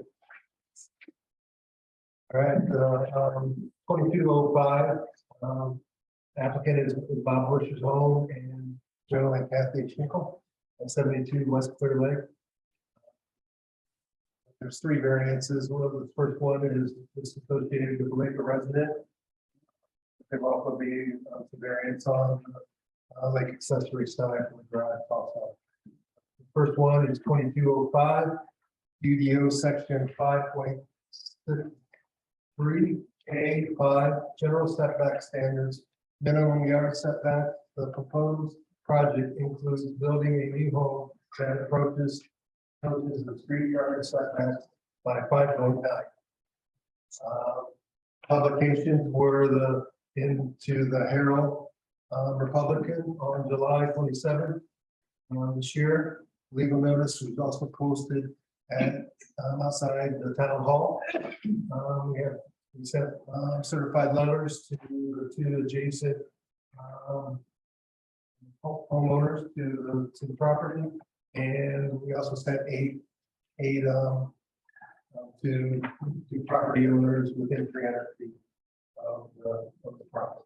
All right, 2205, applicant is Bob Bush's home and Joe and Kathy Schnickel at 72 West Clear Lake. There's 3 variances. One of the first one is associated with the Lake resident. There will also be some variance on lake accessory side from the garage also. The first one is 2205, UDO section 5.3A5, general setback standards, minimum yard setback. The proposed project includes building a new home that approaches the street yard setbacks by 5.9. Publications were into the Herald Republican on July 27th this year. Legal notice was also posted at outside the town hall. We sent certified letters to the 2 adjacent homeowners to the property, and we also sent eight to property owners within 300 feet of the property.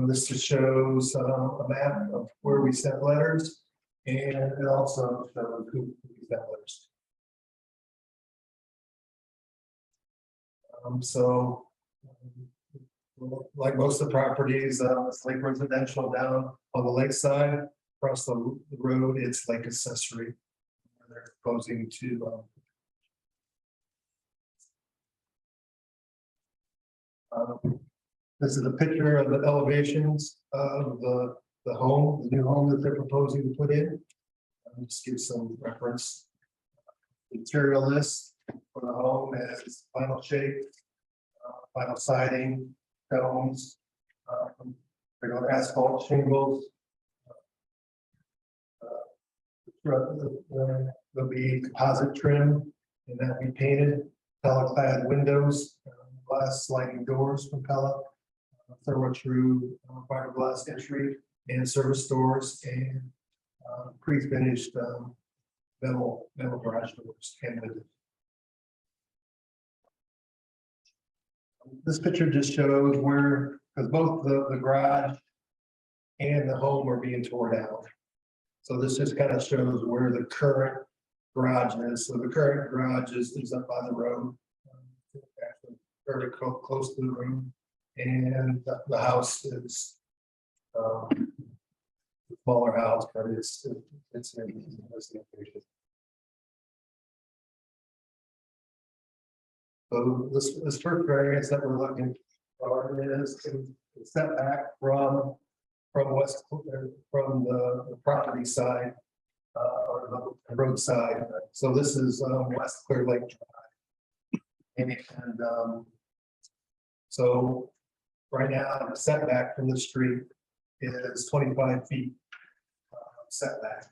This just shows a map of where we sent letters, and it also shows who we sent letters. Like most of the properties, it's lake residential down on the lakeside. Across the road, it's lake accessory. They're proposing to this is a picture of the elevations of the home, the new home that they're proposing to put in. Just give some reference. Material list for the home is final shape, final siding, stones, asphalt shingles. There'll be composite trim and that we painted, pellet clad windows, glass sliding doors from pellet, thermo-true fiberglass entry and service doors, and pre-finished metal garage doors and windows. This picture just shows where, because both the garage and the home are being torn down. So this just kind of shows where the current garage is. So the current garage is up by the road, actually very close to the road, and the house is a smaller house, but it's in this location. So this first variance that we're looking for is setback from west, from the property side, or the roadside. So this is West Clear Lake Drive. And so right now the setback from the street is 25 feet setback.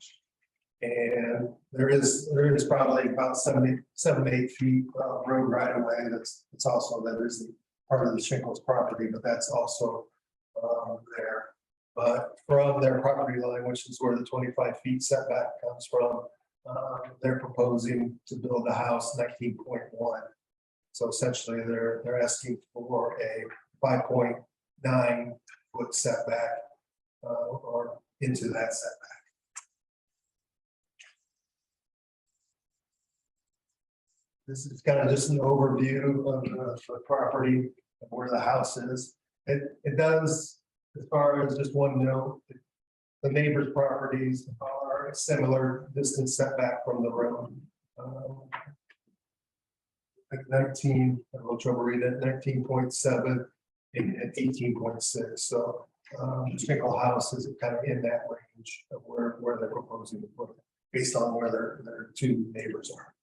And there is probably about 7 to 8 feet of road right away. That's also, that is part of the Shingles property, but that's also there. But from their property line, which is where the 25 feet setback comes from, they're proposing to build a house 19.1. So essentially they're asking for a 5.9 foot setback or into that setback. This is kind of just an overview of the property of where the house is. It does, as far as just one note, the neighbor's properties are a similar distance setback from the road. Like 19, I'll try to read it, 19.7 and 18.6. So the Schnickel house is kind of in that range of where they're proposing to put it, based on where their 2 neighbors are.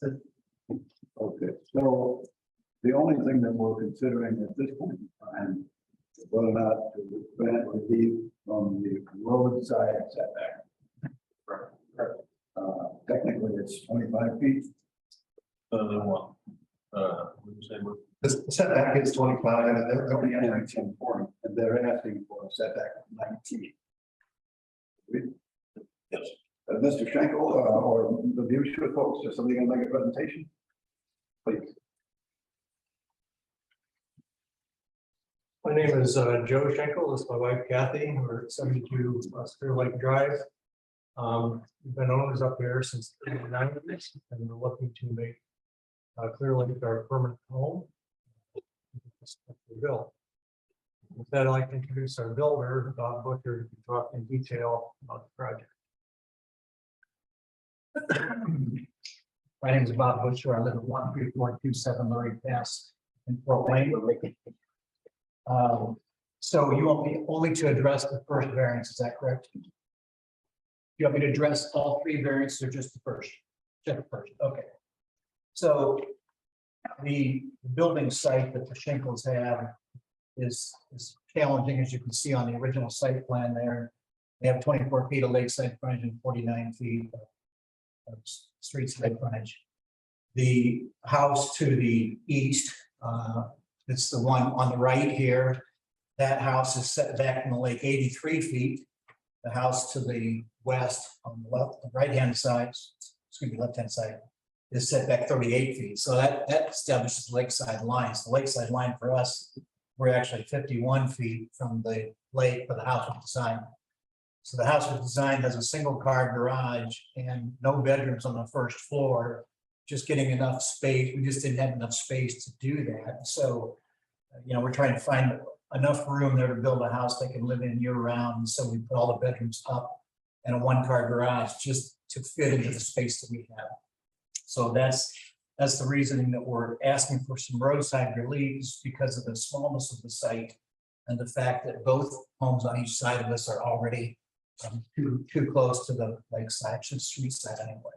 Okay, so the only thing that we're considering at this point in time is whether or not to grant relief from the roadside setback. Technically, it's 25 feet. What? What you say, what? The setback is 25 and they're Only only 19 40, and they're asking for a setback of 19. Yes. Mr. Schenkel, or the viewership folks, is somebody gonna make a presentation? Please. My name is Joe Schenkel. This is my wife Kathy. We're at 72 Clear Lake Drive. We've been owners up here since the 90s and we're looking to make Clear Lake our permanent home. Bill. With that, I'd like to introduce our builder, Bob Butcher, to talk in detail about the project. My name is Bob Butcher. I live at 13427 Murray Pass in Fort Wayne. So you want me only to address the first variance, is that correct? You want me to address all three variants or just the first? Just the first, okay. So the building site that the Schenkels have is challenging, as you can see on the original site plan there. They have 24 feet of lakeside frontage and 49 feet of street side frontage. The house to the east, it's the one on the right here. That house is set back from the lake 83 feet. The house to the west on the left, the right-hand side, excuse me, left-hand side, is set back 38 feet. So that establishes lakeside lines. The lakeside line for us, we're actually 51 feet from the lake for the house with design. So the house with design has a single car garage and no bedrooms on the first floor, just getting enough space. We just didn't have enough space to do that. So, you know, we're trying to find enough room there to build a house they can live in year round. And so we put all the bedrooms up and a one-car garage just to fit into the space that we have. So that's the reasoning that we're asking for some roadside reliefs, because of the smallness of the site and the fact that both homes on each side of us are already too close to the lakeside, to the street side anyway.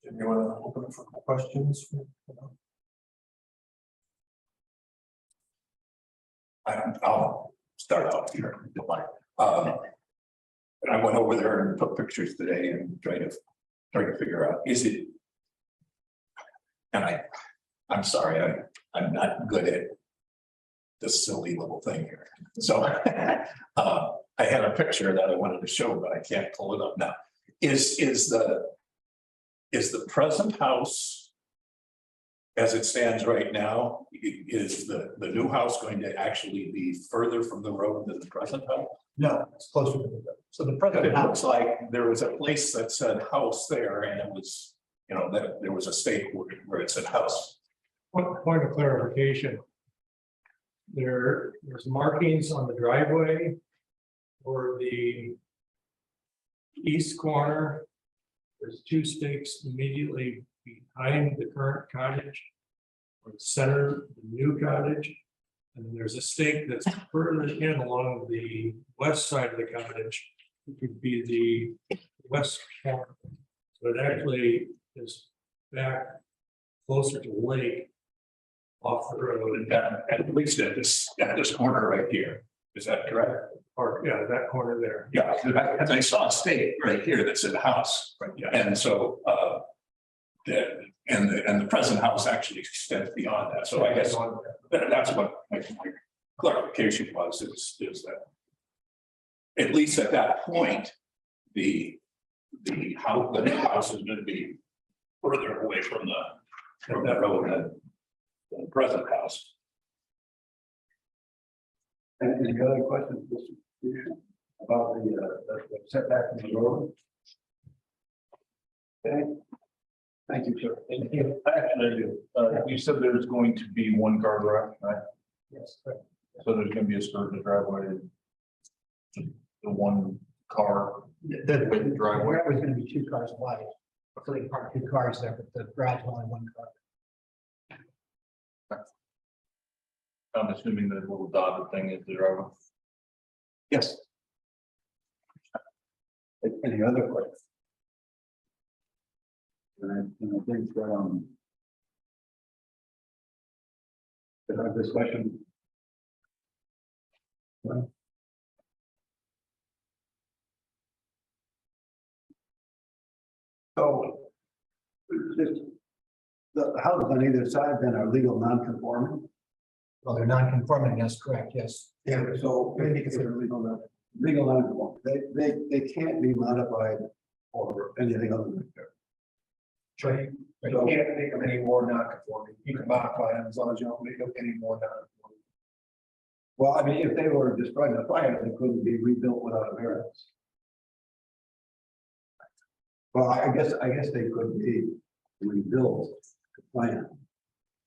Do you want to open it for questions? I'll start out here. if you don't mind. And I went over there and took pictures today and tried to figure out, is it? And I'm sorry, I'm not good at this silly little thing here. So I had a picture that I wanted to show, but I can't pull it up now. Is the present house, as it stands right now, is the new house going to actually be further from the road than the present house? No, it's closer to the road. So the But present it house, looks like there was a place that said house there, and it was, you know, that there was a stake where it said house. Point of clarification. There's markings on the driveway for the east corner. There's two stakes immediately behind the current cottage, or the center, the new cottage. And then there's a stake that's further in along the west side of the cottage, which would be the west corner. So it actually is back closer to the lake off the road. At least at this corner right here. Is that correct? Or, yeah, that corner there. Yeah, because I saw a stake right here that said house. Right, yeah. And so the present house actually extends beyond that. So I guess that's what my clarification was, is that at least at that point, the new house is going to be further away from that road than the present house. And any other questions, Mr. Butcher, about the setback from the road? Okay. Thank you, sir. Actually, I do. You said there's going to be one car garage, right? Yes, correct. So there's gonna be a skirt in the driveway. The one car. the driveway was gonna be 2 cars wide. So they park 2 cars there, but the garage only 1 car. I'm assuming the little dotted thing is the driveway. Yes. Any other questions? And I think, did I have this question? Well. So. just The houses on either side then are legal non-conforming? Well, they're non-conforming, that's correct, yes. Yeah, so maybe consider legal non-conforming. They can't be modified or anything other than that. Right, you can't make them any more non-conforming. You can modify them as long as you don't make them any more non-conforming. Well, I mean, if they were destroyed in a fire, they couldn't be rebuilt without a variance. Well, I guess they could be rebuilt to plan,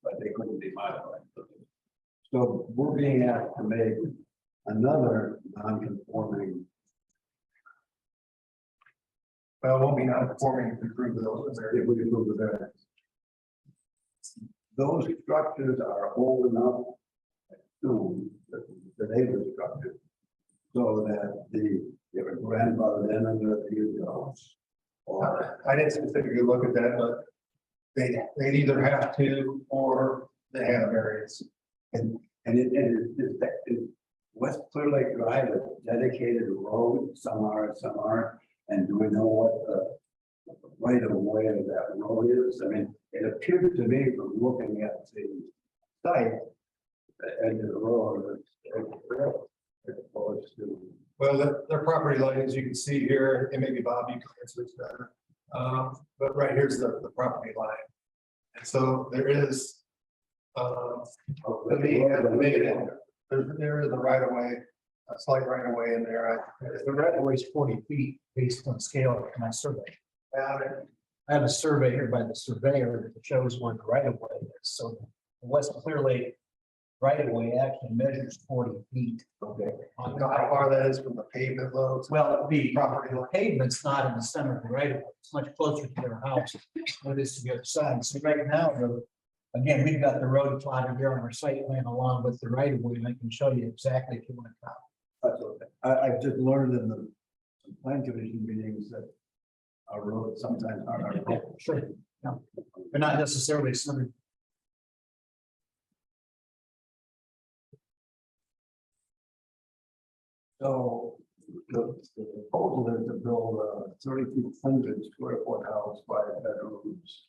but they couldn't be modified. So we're being asked to make another non-conforming. Well, it won't be non-conforming if we prove those. If we approve the variance. Those structures are old enough. Assume that the neighbor structure. So that they were grandfathered in under the house. Or I didn't specifically look at that, but they'd either have to or they have variance. and it West Clear Lake Drive, a dedicated road, some are, some aren't. And do we know what the right of way of that road is? I mean, it appears to me from looking at the site, the edge of the road, it's opposed to. Well, their property line, as you can see here, and maybe Bob, you can answer this better. But right here's the property line. And so there is, there is a right of way, a slight right of way in there. The right of way is 40 feet based on scale of my survey. I have a survey here by the surveyor that shows where the right of way is. So the West Clear Lake right of way actually measures 40 feet. Okay. You know how far that is from the pavement loads? Well, the Property line. pavement's not in the center of the right of way. It's much closer to their house than it is to the other side. So right now, again, we've got the road plotted here on our site plan along with the right of way, and I can show you exactly if you want to come. That's okay. I've just learned in the plan commission meetings that our roads sometimes aren't. Sure. No, they're not necessarily centered. So the proposal is to build a 3,200 square foot house, 5 bedrooms,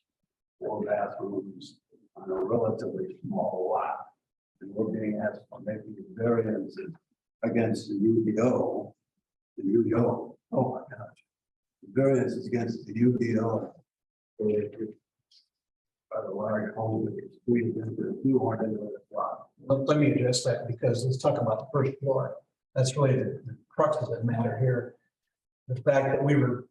4 bathrooms on a relatively small lot. And we're being asked for making variances against the UDO. The UDO, oh my gosh. Variances against the UDO. By the large home that is squeezed into a few hundred into the lot. Let me address that because let's talk about the first floor. That's really the crux of the matter here. The fact that we were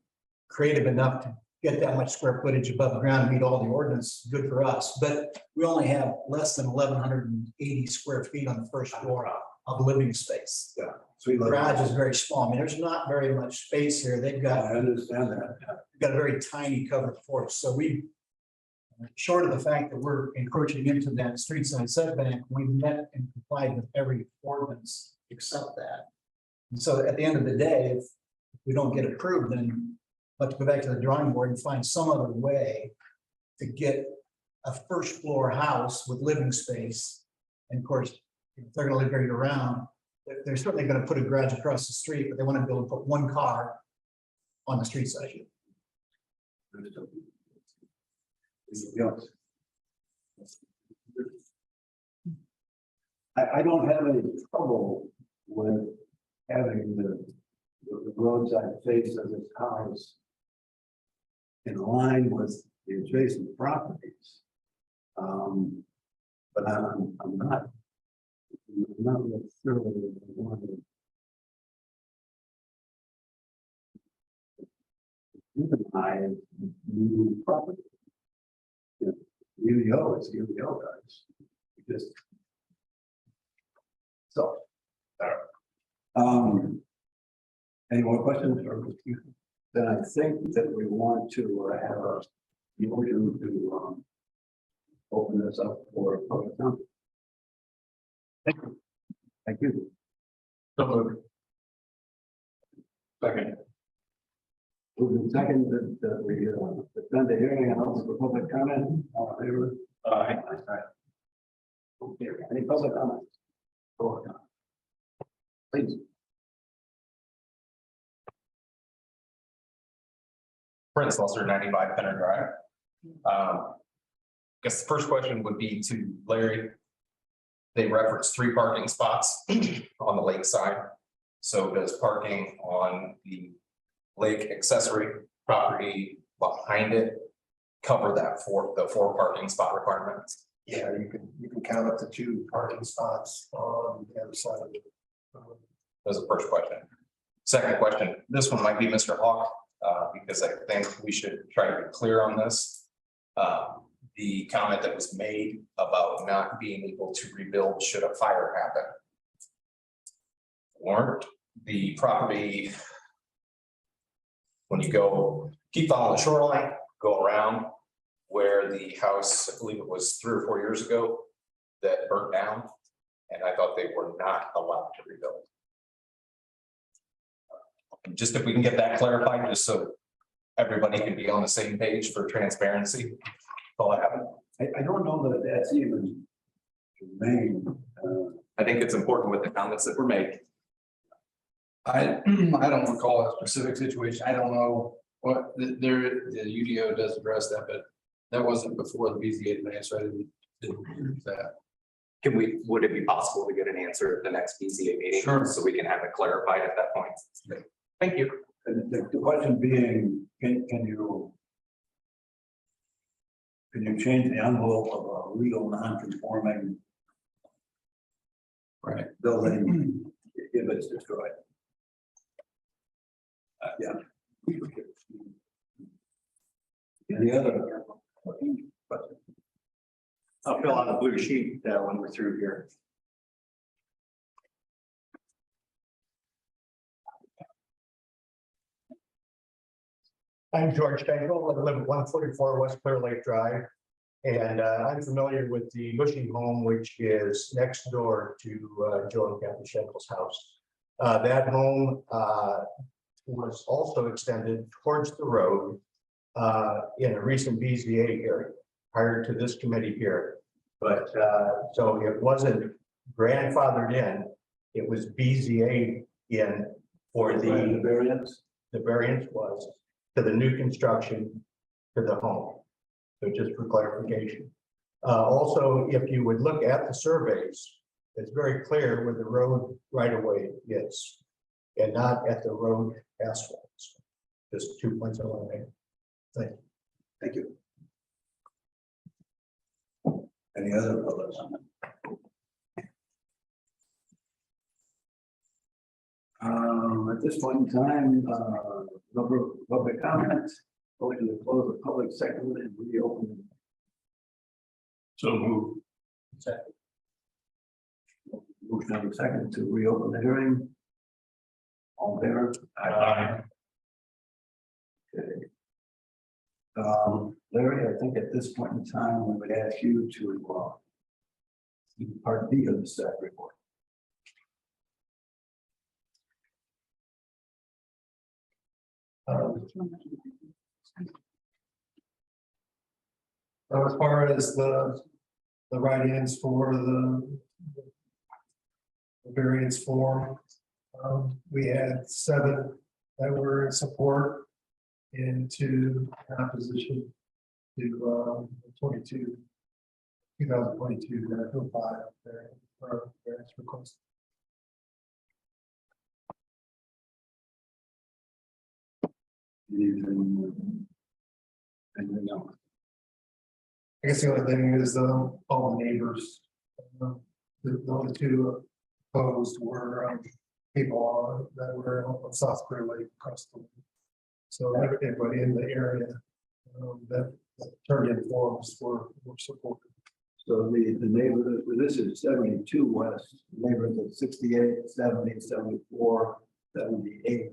creative enough to get that much square footage above ground, meet all the ordinance, good for us. But we only have less than 1,180 square feet on the first floor of living space. Yeah. The garage is very small. I mean, there's not very much space here. They've got, I understand that. they've got a very tiny covered porch. So we, short of the fact that we're encroaching into that street side setback, we met and complied with every ordinance except that. And so at the end of the day, if we don't get approved, then we'll have to go back to the drawing board and find some other way to get a first floor house with living space. And of course, if they're gonna live year round, they're certainly gonna put a garage across the street, but they want to be able to put one car on the street side. I don't have any trouble with having the roadside face of this house in line with the adjacent properties. But I'm not necessarily wanting utilize new property. UDO is UDO, guys. Just so. Any more questions or then I think that we want to have a motion to open this up for public comment. Thank you. So moved. Second. Moving second, that we suspend the hearing and open for public comment. All in favor? Aye. Okay, any public comments? Please. Prince Lesser, 95 Penner Drive. Guess the first question would be to Larry. They referenced 3 parking spots on the lake side. So does parking on the lake accessory property behind it cover that the 4 parking spot requirements? Yeah, you can count up to 2 parking spots on the other side of it. That's the first question. Second question, this one might be Mr. Hawk, because I think we should try to be clear on this. The comment that was made about not being able to rebuild should a fire happen. Warrant the property. When you go, keep following the shoreline, go around where the house, I believe it was 3 or 4 years ago, that burnt down. And I thought they were not allowed to rebuild. Just if we can get that clarified, just so everybody can be on the same page for transparency. That's all I have. I don't know that that's even main. I think it's important with the comments that were made. I don't recall a specific situation. I don't know what the UDO does address that, but that wasn't before the BZA demand, so I didn't use that. Would it be possible to get an answer at the next BZA meeting? Sure. So we can have it clarified at that point. Thank you. The question being, can you change the envelope of a legal non-conforming building if it's destroyed? Yeah. Any other? I'll fill out the blue sheet when we're through here. I'm George Stengel. I live at 144 West Clear Lake Drive. And I'm familiar with the Bushing home, which is next door to Joe and Kathy Schenkel's house. That home was also extended towards the road in a recent BZA hearing prior to this committee here. But so it wasn't grandfathered in, it was BZA in for the variance. The variance was to the new construction to the home. So just for clarification. Also, if you would look at the surveys, it's very clear where the road right of way is and not at the road asphalt. Just 2 points I want to make. Thank you. Thank you. Any other public comment? At this point in time, number of public comments, going to close the public segment and reopen. So move. Motion number second to reopen the hearing. All in favor? Aye. Okay. Larry, I think at this point in time, we would ask you to do part B of the staff report. So as far as the write-ins for the variance form, we had 7 that were in support and 2 in opposition to 2022 that I filed variance request. Anything else? I guess the only thing is all the neighbors. The only 2 opposed were people that were on South Clear Lake across the lake. So everybody in the area that turned in forms were supported. So the neighborhood, this is 72 west, neighborhoods of 68, 70, 74, 78,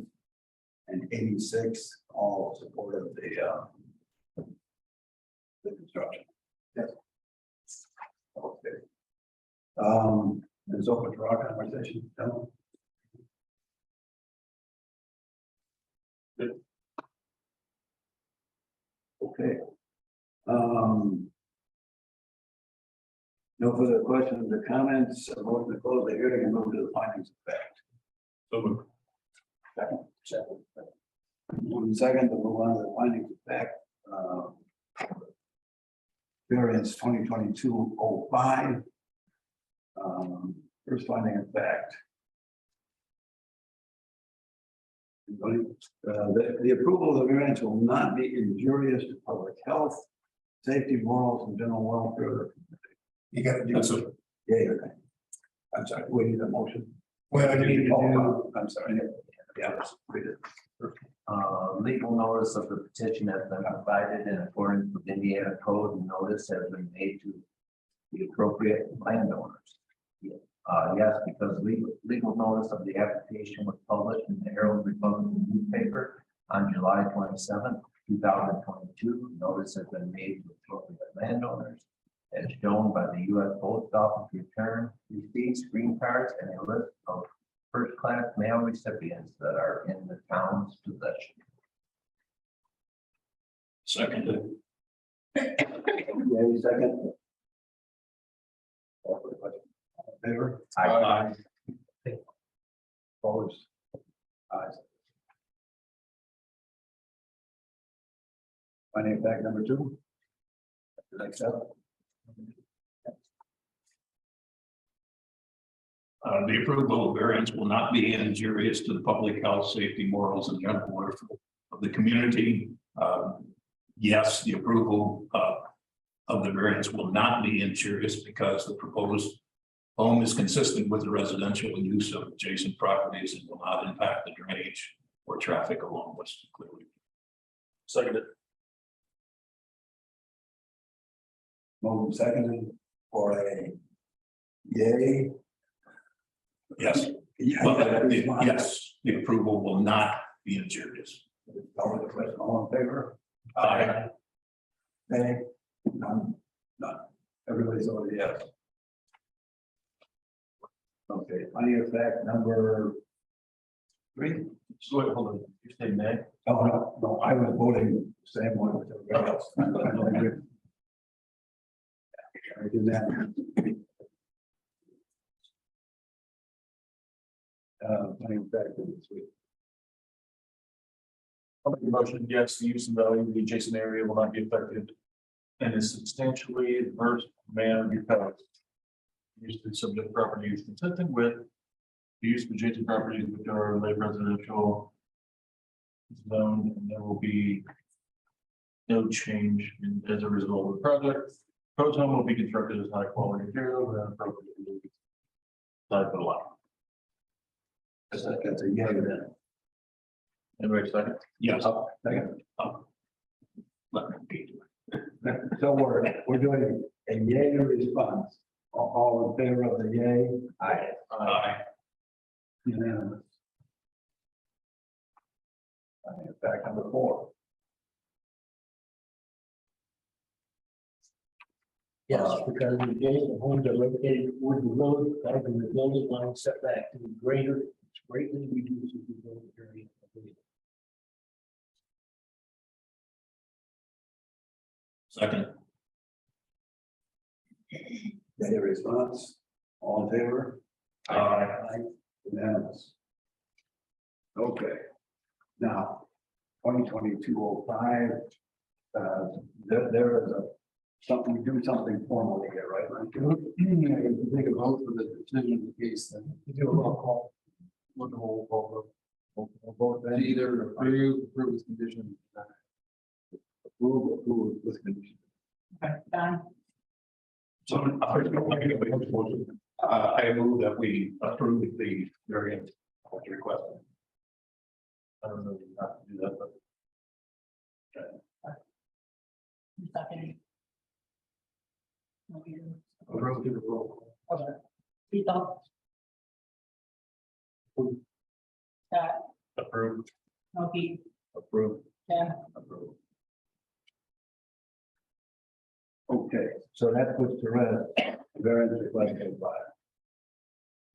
and 86, all supported the construction. Yes. Okay. It's open for our conversation. Gentlemen. Okay. No further questions or comments. A motion to close the hearing and move to the findings of fact. Second. One second to move on to the findings of fact. Variance 2022-05. First finding of fact. The approval of the variance will not be injurious to public health, safety, morals, and general welfare. You got to do so. Yeah. I'm sorry, we need a motion. Well, you need to do, I'm sorry. Yeah. Read it. Legal notice of the petition has been provided in accordance with Indiana code, and notice has been made to the appropriate landowners. Yes, because legal notice of the application was published in the Herald Republican newspaper on July 27th, 2022. Notice has been made to appropriate landowners as shown by the U.S. Post Office return receipts, green cards, and a list of first-class mail recipients that are in the town's possession. Seconded. Yeah, second. Favor? Aye. Opposed? Ayes. Finding of fact number 2. Accept. The approval of variance will not be injurious to the public health, safety, morals, and general welfare of the community. Yes, the approval of the variance will not be injurious because the proposed home is consistent with the residential use of adjacent properties and will not impact the drainage or traffic along West Clearly. Seconded. Moved seconded for a yay. Yes. Yes, the approval will not be injurious. Call the question. All in favor? Aye. Nay? None. Everybody's already yes. Okay, finding of fact number 3. So wait, hold on. You say nay? Oh, no, I was voting the same way with everybody else. I did that. Finding of fact number 3. I'll make a motion, yes, the use and value of the adjacent area will not be affected and is substantially adverse manner because use of the subject property is consistent with the use of adjacent properties which are light residential zone, and there will be no change as a result of the project. Proposed home will be constructed as high quality material and appropriately side for the lot. That's a yay then. Anybody second? Yes. Second. Let me repeat. So we're doing a yay response. All in favor of the yay? Aye. Aye. Unanimous. Fact number 4. Yes, because the adjacent homes are located toward the road, causing the building line setback to be greater, which greatly reduces the building area. Second. Yay response. All in favor? Aye. Unanimous. Okay. Now, 2022-05. There is something, we do something formally here, right? Mike? If you take a vote for the decision of the case, then You do a roll call. Look at roll call. We'll vote to then. either approve with condition. Approve with condition. Don, So I move that we approve the variance as requested. I don't know, you have to do that, but second. Approve the roll call. Okay. Tito. Scott, approve. Monkey, Approve. Ken, Approve. Okay, so that puts to rest variance request 05.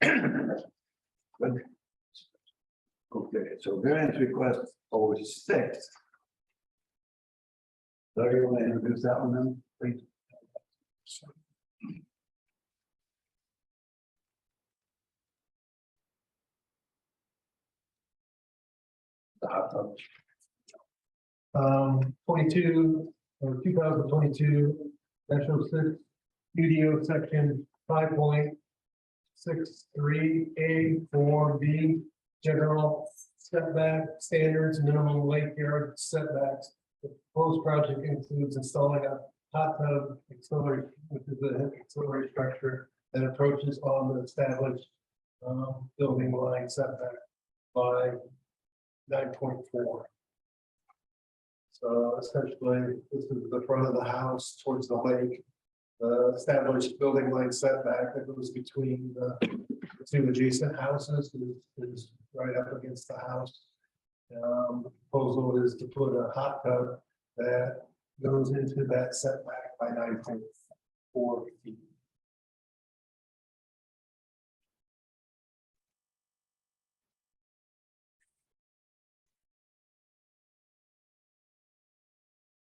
Good. Okay, so variance request 06. Larry, you want to introduce that one then, please? The hot tub. 22 or 2022, National 6, UDO section 5.63A4B, general setback standards, minimum lake yard setbacks. The proposed project includes installing a hot tub auxiliary, which is an auxiliary structure that approaches on the established building line setback by 9.4. So essentially, this is the front of the house towards the lake. The established building line setback that goes between the two adjacent houses is right up against the house. The proposal is to put a hot tub that goes into that setback by 9.4 feet.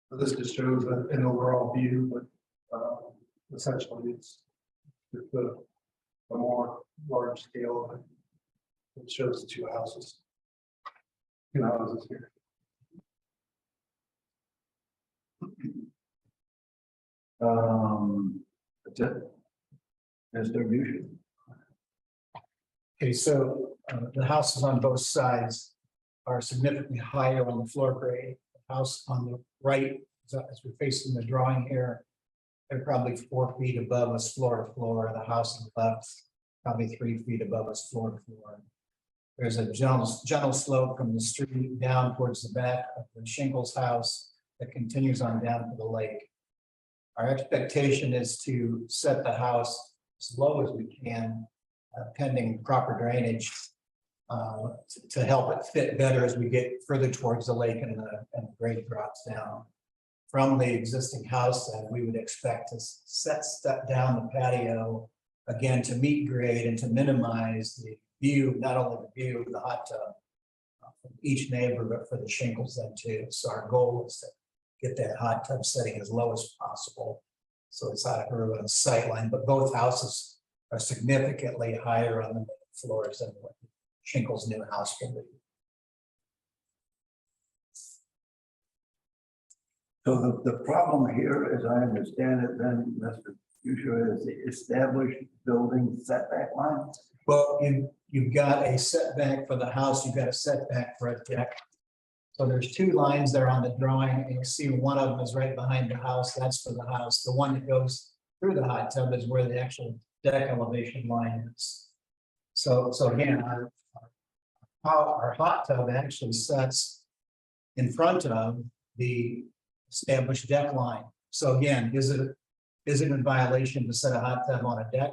So this just shows an overall view, but essentially it's just a more large scale. It shows the two houses. Two houses here. That's it. Distribution. Okay, so the houses on both sides are significantly higher on the floor grade. The house on the right, as we're facing the drawing here, they're probably 4 feet above us floor to floor. The house on the left, probably 3 feet above us floor to floor. There's a gentle slope from the street down towards the back of the Shingles house that continues on down to the lake. Our expectation is to set the house as low as we can, pending proper drainage, to help it fit better as we get further towards the lake and the grade drops down. From the existing house, then we would expect to step down the patio again to meet grade and to minimize the view, not only the view of the hot tub from each neighbor, but for the Shingles then too. So our goal is to get that hot tub setting as low as possible, so it's out of everyone's sight line. But both houses are significantly higher on the floors than what Shingles' new house will be. So the problem here, as I understand it, then, Mr. Fuchsia, is the established building setback line. Well, you've got a setback for the house, you've got a setback for a deck. So there's two lines there on the drawing, and you see one of them is right behind the house, that's for the house. The one that goes through the hot tub is where the actual deck elevation line is. So again, our hot tub actually sets in front of the established deck line. So again, is it in violation to set a hot tub on a deck?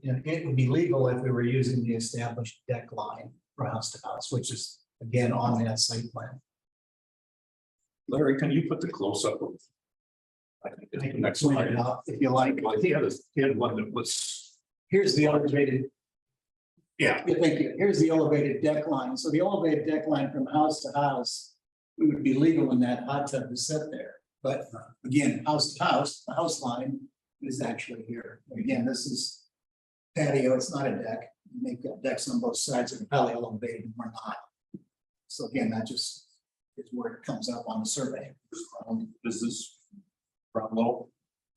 And it would be legal if we were using the established deck line from house to house, which is again on that site plan. Larry, can you put the close up of? I think it's the next Point slide. it out if you like. Well, he had one that was, Here's the elevated. yeah, Thank you. Here's the elevated deck line. So the elevated deck line from house to house, it would be legal in that hot tub to sit there. But again, house to house, the house line is actually here. Again, this is patio, it's not a deck. They've got decks on both sides and probably elevated, and we're not. So again, that just is where it comes up on the survey. this is ground level.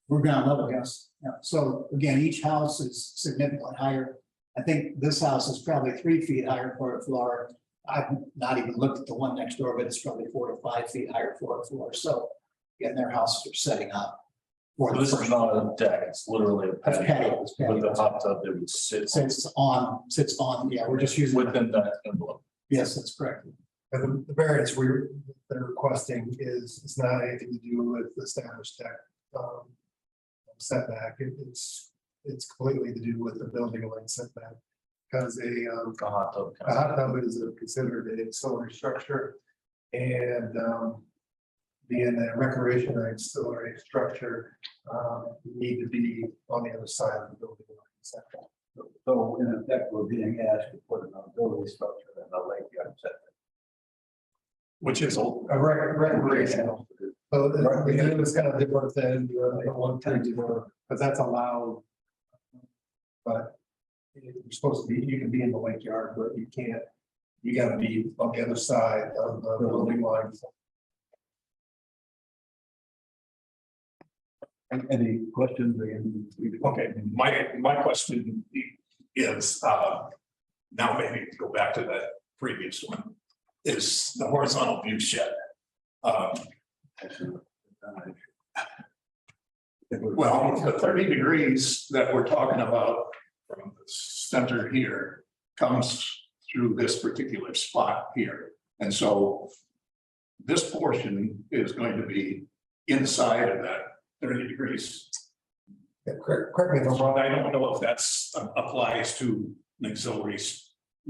We're ground level, yes. Yeah. So again, each house is significantly higher. I think this house is probably 3 feet higher floor to floor. I've not even looked at the one next door, but it's probably 4 to 5 feet higher floor to floor. So again, their houses are setting up. For So the this is first- not a deck, it's literally a That's patio patio, it's patio. with a hot tub that would sit Sits on, yeah, we're just using, within that envelope. yes, that's correct. And the variance they're requesting is, it's not anything to do with the established deck setback. It's completely to do with the building line setback. Because A hot tub. a hot tub is considered an auxiliary structure. And being a recreation auxiliary structure, you need to be on the other side of the building line setback. So in effect, we're being asked to put an auxiliary structure in the lake yard setback. Which is A recreational. So it was kind of different than the one time before, because that's allowed. But you're supposed to be, you can be in the lake yard, but you can't, you gotta be on the other side of the building lines. Any questions? Again? Okay, my question is, now maybe go back to that previous one, is the horizontal view shed. Well, the 30 degrees that we're talking about from the center here comes through this particular spot here. And so this portion is going to be inside of that 30 degrees. Yeah, correct me if I'm wrong. I don't know if that's applies to an auxiliary,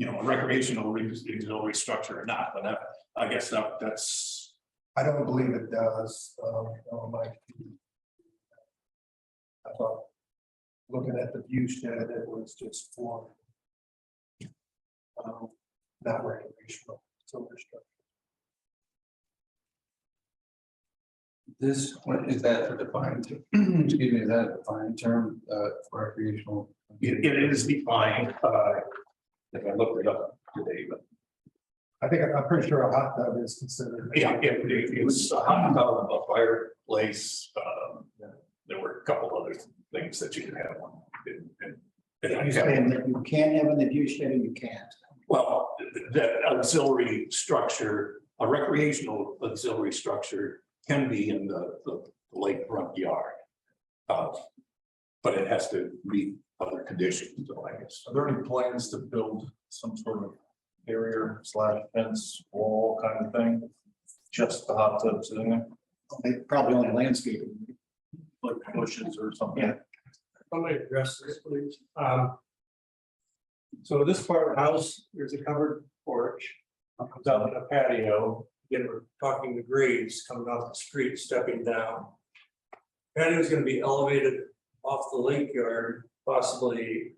a recreational auxiliary structure or not, but I guess that's. I don't believe it does. I thought, looking at the view shed, it was just for not recreational, so structure. This, what is that a defined, excuse me, is that a defined term for recreational? It is defined, if I looked it up today, but. I think, I'm pretty sure a hot tub is considered. Yeah, it's a hot tub, a fireplace, there were a couple other things that you could have on. You're saying that you can't have in the view shed and you can't. Well, that auxiliary structure, a recreational auxiliary structure can be in the lakefront yard. But it has to meet other conditions, so I guess. Are there any plans to build some sort of barrier / fence wall kind of thing? Just the hot tub sitting there, They probably only landscaping. like bushes or something? Yeah. Let me address this, please. So this part of the house, there's a covered porch, comes out in a patio. Again, we're talking the grades coming off the street, stepping down. Patio is going to be elevated off the lake yard, possibly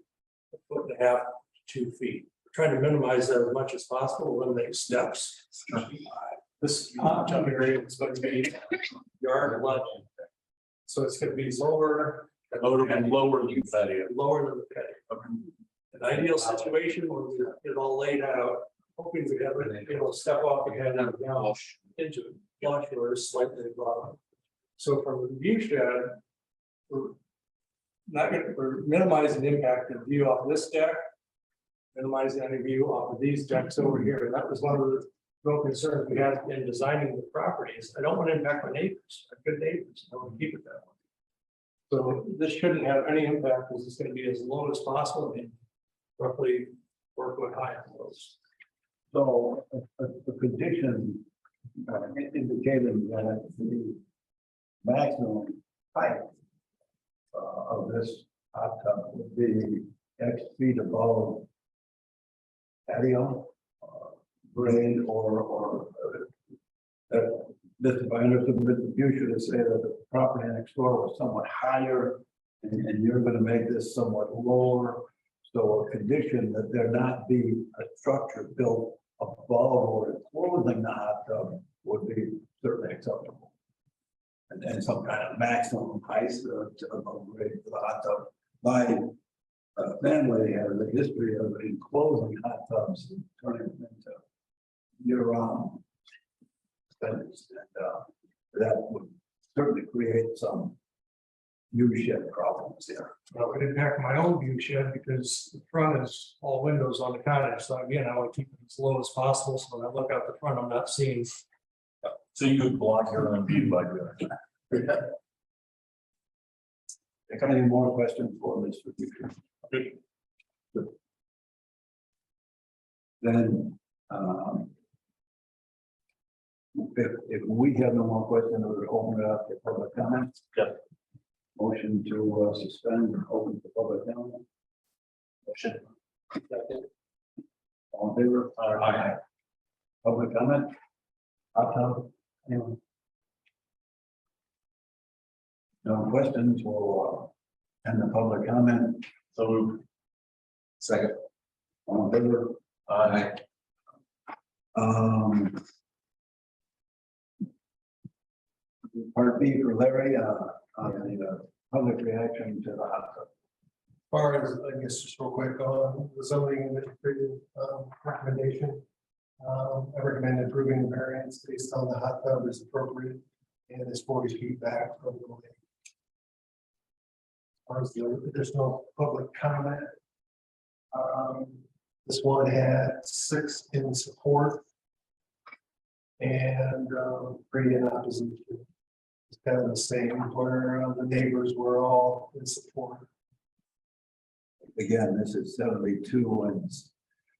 1.5 to 2 feet. We're trying to minimize that as much as possible, eliminate steps. This hot tub area is going to be yard level. So it's going to be lower. Lower than the patio. Lower than the patio. An ideal situation where we get it all laid out, hoping we have it, step off and head down into it, flush or slightly above. So from the view shed, we're minimizing the impact of view off this deck, minimizing any view off of these decks over here. And that was one of the real concerns we had in designing the properties. I don't want to impact my neighbors, my good neighbors. I want to keep it that way. So this shouldn't have any impact because it's going to be as low as possible. I mean, roughly 4 foot high at most. So the condition indicated that the maximum height of this hot tub would be X feet above patio, grade, or this, if I understood Mr. Busher to say that the property next door was somewhat higher, and you're gonna make this somewhat lower. So a condition that there not be a structure built above or enclosing the hot tub would be certainly acceptable. And some kind of maximum height above grade for the hot tub. My family has a history of enclosing hot tubs and turning them into year-round things, and that would certainly create some U-shaped problems here. Well, it would impact my own view shed because the front is all windows on the cottage. So again, I want to keep it as low as possible. So when I look out the front, I'm not seeing. So you could block your own view like that. Any more questions for Mr. Busher? Then, if we have no more questions, we'll open it up to public comment. Yeah. Motion to suspend and open to public comment. Motion. All in favor? Aye. Public comment? Hot tub? Anyone? No questions, we'll end the public comment. So Second. All in favor? Aye. Part B for Larry, on the public reaction to the hot tub. As far as, I guess, just real quick on the zoning administrative recommendation. I recommend approving the variance based on the hot tub is appropriate and is 40 feet back from the lake. As far as the additional public comment. This one had 6 in support. And 3 in opposition. It's kind of the same where the neighbors were all in support. Again, this is 72 and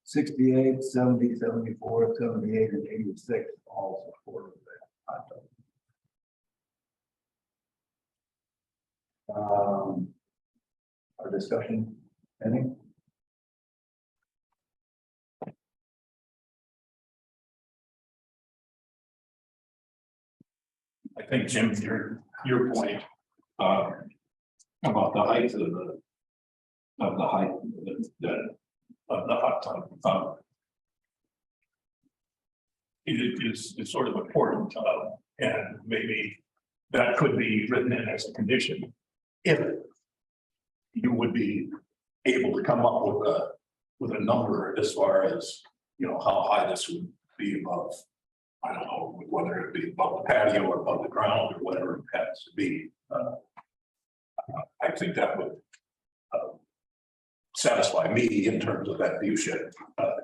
68, 70, 74, 78, and 86, all supported that hot tub. Our discussion, any? I think, Jim, your point, about the height of the height of the hot tub, it is sort of important, and maybe that could be written in as a condition. If you would be able to come up with a number as far as, how high this would be above, I don't know, whether it be above the patio or above the ground or whatever it has to be. I think that would satisfy me in terms of that view shed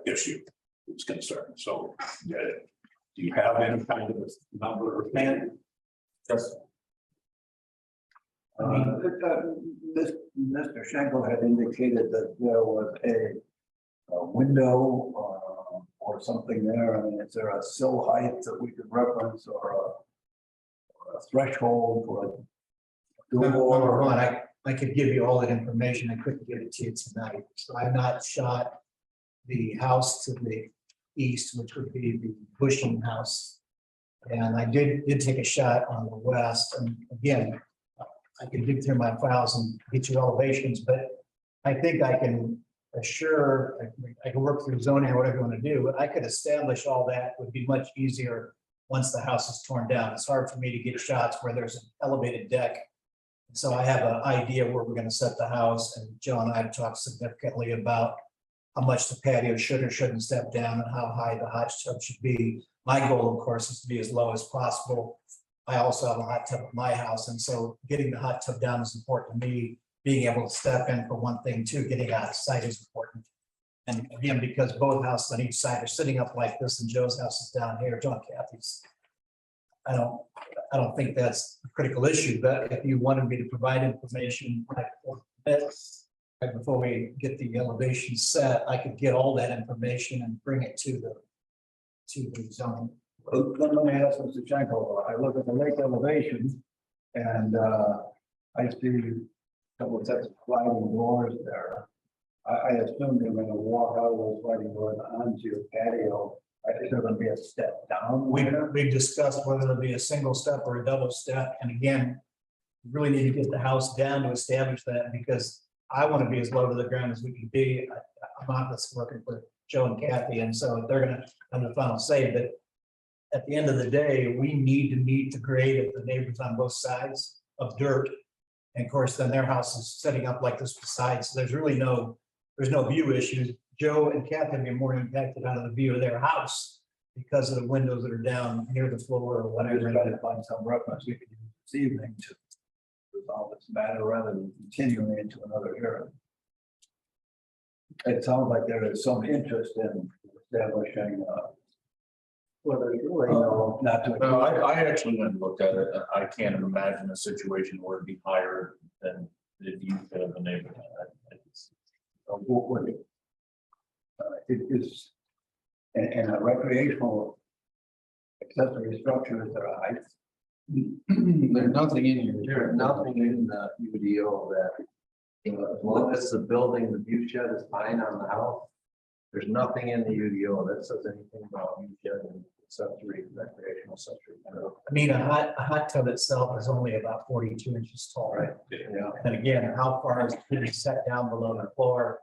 issue is concerned. So do you have any kind of number or plan? Yes. Mr. Schenkel had indicated that there was a window or something there. I mean, is there a sill height that we could reference or a threshold for a Number door? one, I could give you all that information. I couldn't give it to you tonight. So I've not shot the house to the east, which would be the Bushing house. And I did take a shot on the west. And again, I can dig through my files and get you elevations, but I think I can assure, I can work through zoning or whatever you want to do, but I could establish all that would be much easier once the house is torn down. It's hard for me to get shots where there's an elevated deck. So I have an idea where we're going to set the house, and Joe and I have talked significantly about how much the patio should or shouldn't step down and how high the hot tub should be. My goal, of course, is to be as low as possible. I also have a hot tub at my house, and so getting the hot tub down is important to me. Being able to step in for one thing too, getting out of sight is important. And again, because both houses on each side are sitting up like this, and Joe's house is down here, Joe and Kathy's. I don't think that's a critical issue, but if you wanted me to provide information like this, right before we get the elevation set, I could get all that information and bring it to the zone. Let me ask Mr. Schenkel, I look at the lake elevation and I see a couple of sets of sliding doors there. I assume you're going to walk out of those sliding doors onto your patio. I think there's going to be a step down. We've discussed whether it'll be a single step or a double step. And again, we really need to get the house down to establish that, because I want to be as low to the ground as we can be. I'm obviously working for Joe and Kathy, and so they're going to have the final say. But at the end of the day, we need to meet the grade of the neighbors on both sides of dirt. And of course, then their house is setting up like this beside, so there's no view issues. Joe and Kathy have been more impacted out of the view of their house because of the windows that are down near the floor or When I was whatever. trying to find some reference we could use this evening to resolve this matter rather than continuing into another hearing. It sounds like there is some interest in establishing well, there's really no, not to. No, I actually went and looked at it. I can't imagine a situation where it'd be higher than the view of the neighborhood. Would it? It is, and a recreational accessory structure is there a height? There's nothing in here. There's nothing in the UDO that, as long as the building, the view shed is fine on the house. There's nothing in the UDO that says anything about view shed and accessory, recreational accessory. I mean, a hot tub itself is only about 42 inches tall. Right. Yeah. And again, how far is it set down below the floor?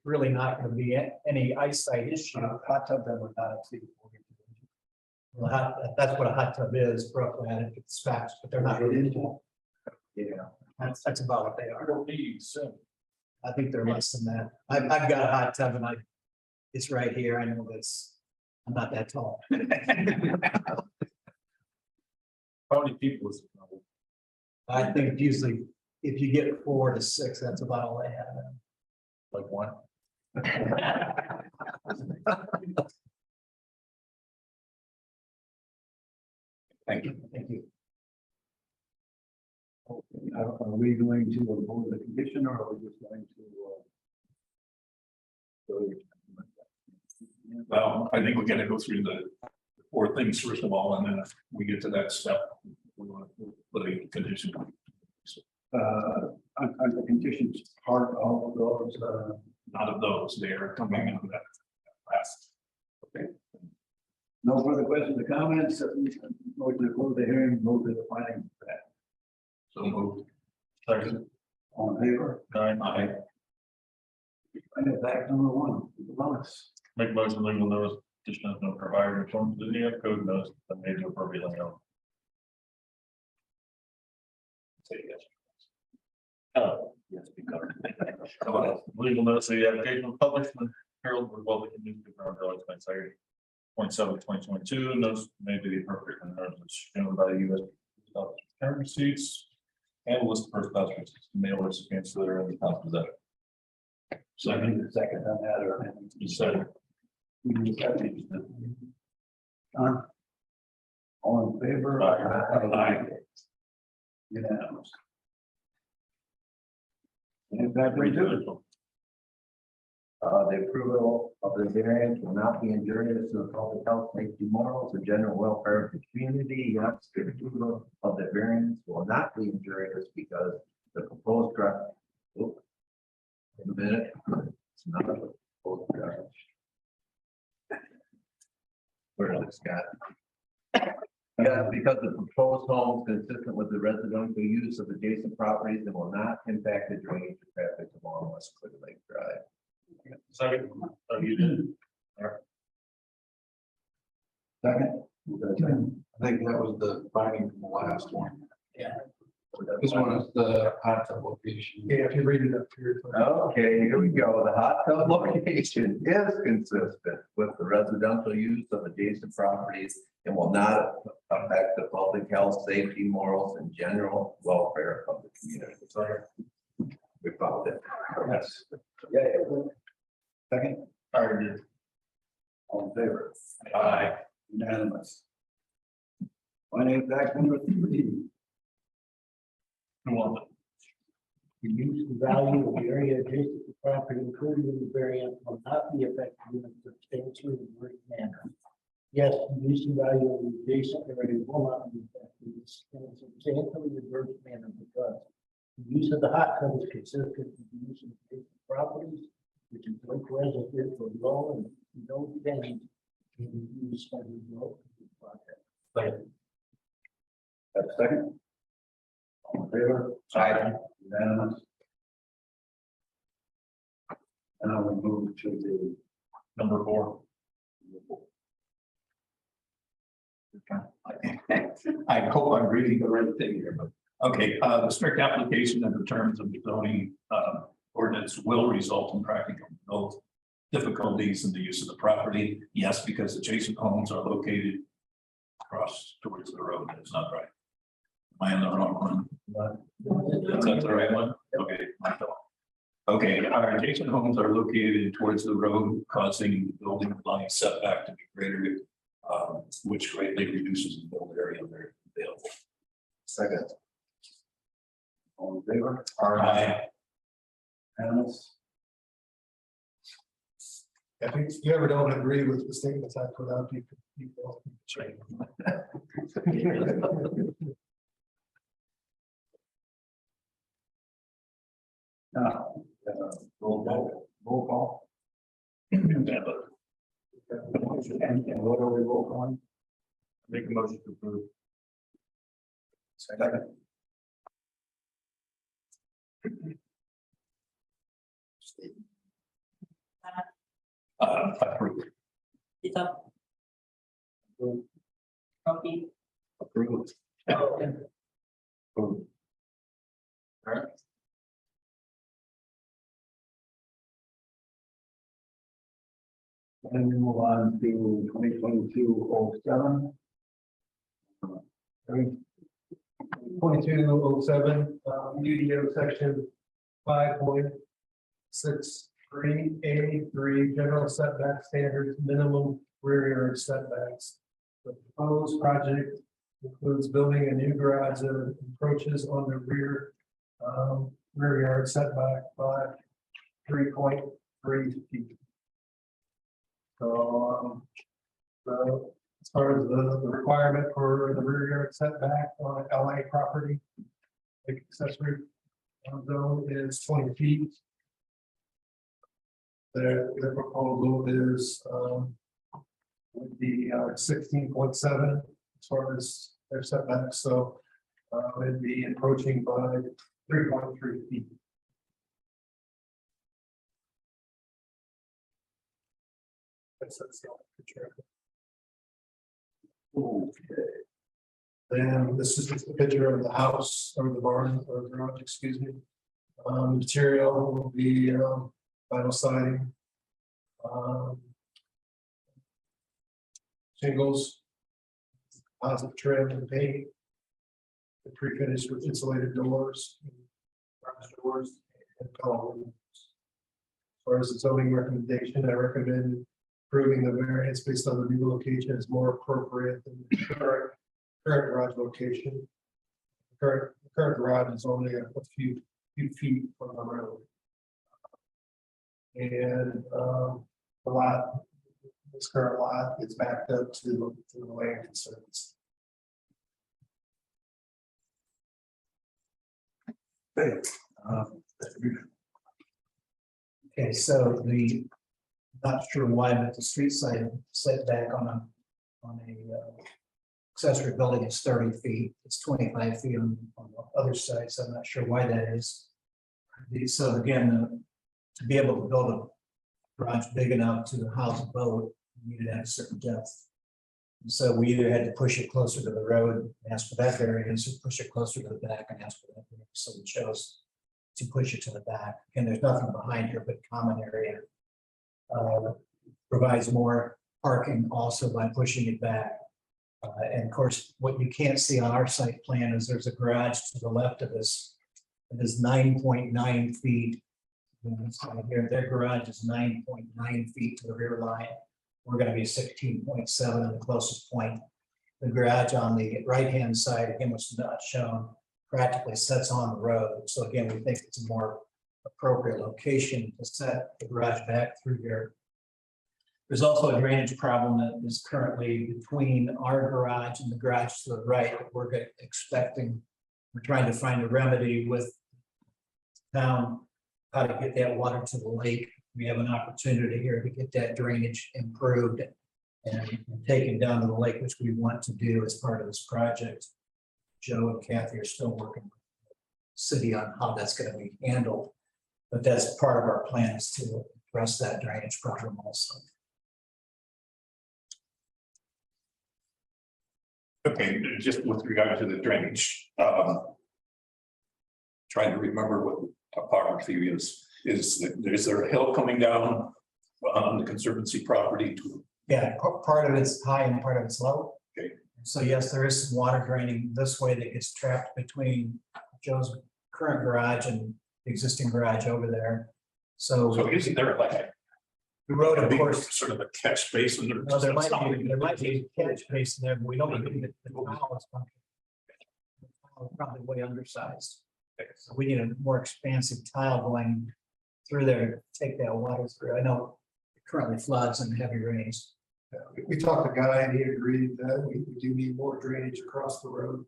really not gonna be any eyesight issue. Hot tub that would not exceed 42 inches. Well, that's what a hot tub is, roughly, I think it's specs, but they're not really. Yeah, That's about what they are. 47. I think they're less than that. I've got a hot tub and it's right here. I know this. I'm not that tall. How many people is it? I think usually if you get 4 to 6, that's about all they have. Like one? Thank you. Thank you. Are we going to impose the condition or are we just going to? Well, I think we gotta go through the 4 things first of all, and then if we get to that step, we want to put a condition. On the conditions, part of those, None of those, they are coming in that last. no further questions or comments, motion to close the hearing, move to the finding. So moved. Second. All in favor? Aye. Finding fact number 1, Lois. Make motion legal notice, petition has been provided in terms of the Indiana code notice that made to appropriately owned. Say yes. Oh, Yes, be covered. come on. Legal notice of the application was published in the Herald Republic newspaper on July 22nd, 2022. Notice may be the appropriate and shown by the U.S. Return receipts and list of first class receipts, mail recipients that are in the town possession. So I need a second on that or? Second. All in favor? Aye. Unanimous. And that brings it. The approval of the variance will not be injurious to the public health, safety, morals, or general welfare of the community. Yes, the approval of the variance will not be injurious because the proposed structure. In a minute, it's not a proposed structure. Where else, Scott? Yeah, because the proposed home is consistent with the residential use of adjacent properties and will not impact the drainage of traffic along West Clear Lake Drive. Second. Oh, you did. Second. I think that was the finding from the last one. Yeah. This one is the hot tub location. Yeah, if you read it up here. Okay, here we go. The hot tub location is consistent with the residential use of adjacent properties and will not affect the public health, safety, morals, and general welfare of the community. Sorry. We found it. Yes. Yeah. Second, I already did. all in favor? Aye. Unanimous. Finding fact number 3. Who wants it? The use and value of the area adjacent to property included in the variance will not be affected in a substantially adverse manner. Yes, the use and value of the adjacent area will not be affected in a substantially adverse manner because the use of the hot tub is consistent with the use of adjacent properties, which is like residential low and no change in the use of the road project. Have a second? All in favor? Aye. Unanimous. And I will move to the. Number 4. I hope I'm reading the right thing here, but, okay, the strict application of the terms of the zoning ordinance will result in practical difficulties in the use of the property. Yes, because adjacent homes are located across towards the road. That's not right. Am I on the wrong one? Is that the right one? Okay. my fault. Okay, our adjacent homes are located towards the road, causing the building line setback to be greater, which greatly reduces the build area there available. Second. All in favor? Aye. Unanimous. If you ever don't agree with the statements I put out, you can change. Now, roll call. Make And what are we roll calling? a motion to approve. Second. Approved. Approved. Approved. And we move on to 2022-07. 2207, UDO section 5.63A3, general setback standards, minimum rear yard setbacks. The proposed project includes building a new garage that approaches on the rear yard setback by 3.3 feet. So as far as the requirement for the rear yard setback on an LA property, the accessory zone is 20 feet. Their proposal is would be 16.7 as far as their setbacks, so it'd be encroaching by 3.3 feet. That's the picture. Okay. Then this is just a picture of the house or the barn or the garage, excuse me. Material will be vinyl siding. Shingles. Composite trim and paint. The pre-finished with insulated doors. Garage doors and columns. As far as the zoning recommendation, I recommend approving the variance based on the new location is more appropriate than the current garage location. The current garage is only a few feet from the road. And the lot, this current lot is backed up to the land concerns. Okay, so not sure why, but the street side setback on a accessory building is 30 feet. It's 25 feet on the other side, so I'm not sure why that is. So again, to be able to build a garage big enough to house a boat, you needed to have a certain depth. And so we either had to push it closer to the road and ask for that variance, or push it closer to the back and ask for that variance. So we chose to push it to the back. And there's nothing behind here but common area. Provides more parking also by pushing it back. And of course, what you can't see on our site plan is there's a garage to the left of this. It is 9.9 feet. Here, their garage is 9.9 feet to the rear line. We're going to be 16.7 at the closest point. The garage on the right-hand side, again, which is not shown, practically sets on the road. So again, we think it's a more appropriate location to set the garage back through here. There's also a drainage problem that is currently between our garage and the garage to the right that we're expecting. We're trying to find a remedy with town, how to get that water to the lake. We have an opportunity here to get that drainage improved and taken down to the lake, which we want to do as part of this project. Joe and Kathy are still working with the city on how that's going to be handled. But that's part of our plan, is to address that drainage problem also. Okay, just with regard to the drainage, trying to remember what the topography is there a hill coming down on the Conservancy property to? Yeah, part of it's high and part of it's low. Okay. So yes, there is some water draining this way that gets trapped between Joe's current garage and the existing garage over there. So isn't there like a the road, of course, sort of a catch basin? no, there might be a catch basin there, but we don't need the tile is funky. The tile is probably way undersized. So we need a more expansive tile going through there to take that water through. I know it currently floods and heavy rains. We talked to Guy and he agreed that we do need more drainage across the road.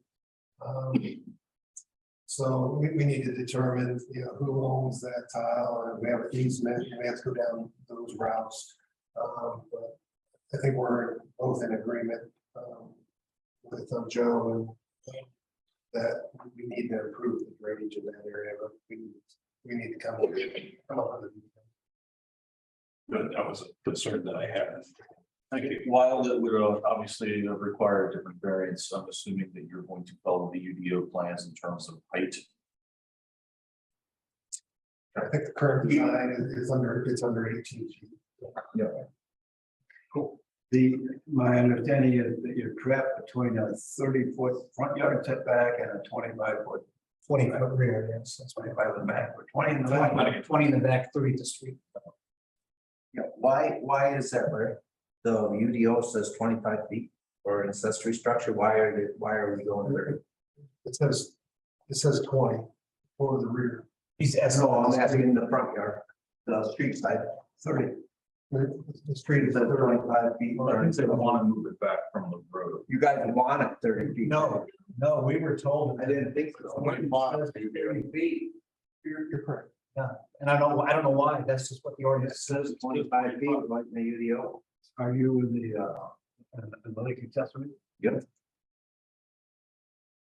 So we need to determine, who owns that tile, and we have an easement, and we have to go down those routes. But I think we're both in agreement with Joe and that we need to improve the drainage in that area, but we need to come up with it. But that was a concern that I had. Okay, while it would obviously require a different variance, I'm assuming that you're going to follow the UDO plans in terms of height. I think the current design is under, it's under 18 feet. My understanding is that you're trapped between a 30-foot front yard setback and a 25-foot. 20-foot rear, yes, that's 25 in the back, or 20 in the back. 20 in the back, 30 at the street. Yeah, why is that, Larry? The UDO says 25 feet for an accessory structure. Why are we going there? It says 20 for the rear. He's No, I'm asking the front yard, the street side, 30. The street is Says at 30. 25 feet. Well, I think they want to move it back from the road. You guys want it 30 feet. No, we were told. I didn't think so. 30 feet. You're correct. And I don't know why, that's just what the It ordinance says says. 25 feet like the UDO. Are you in the lake accessory? Yep.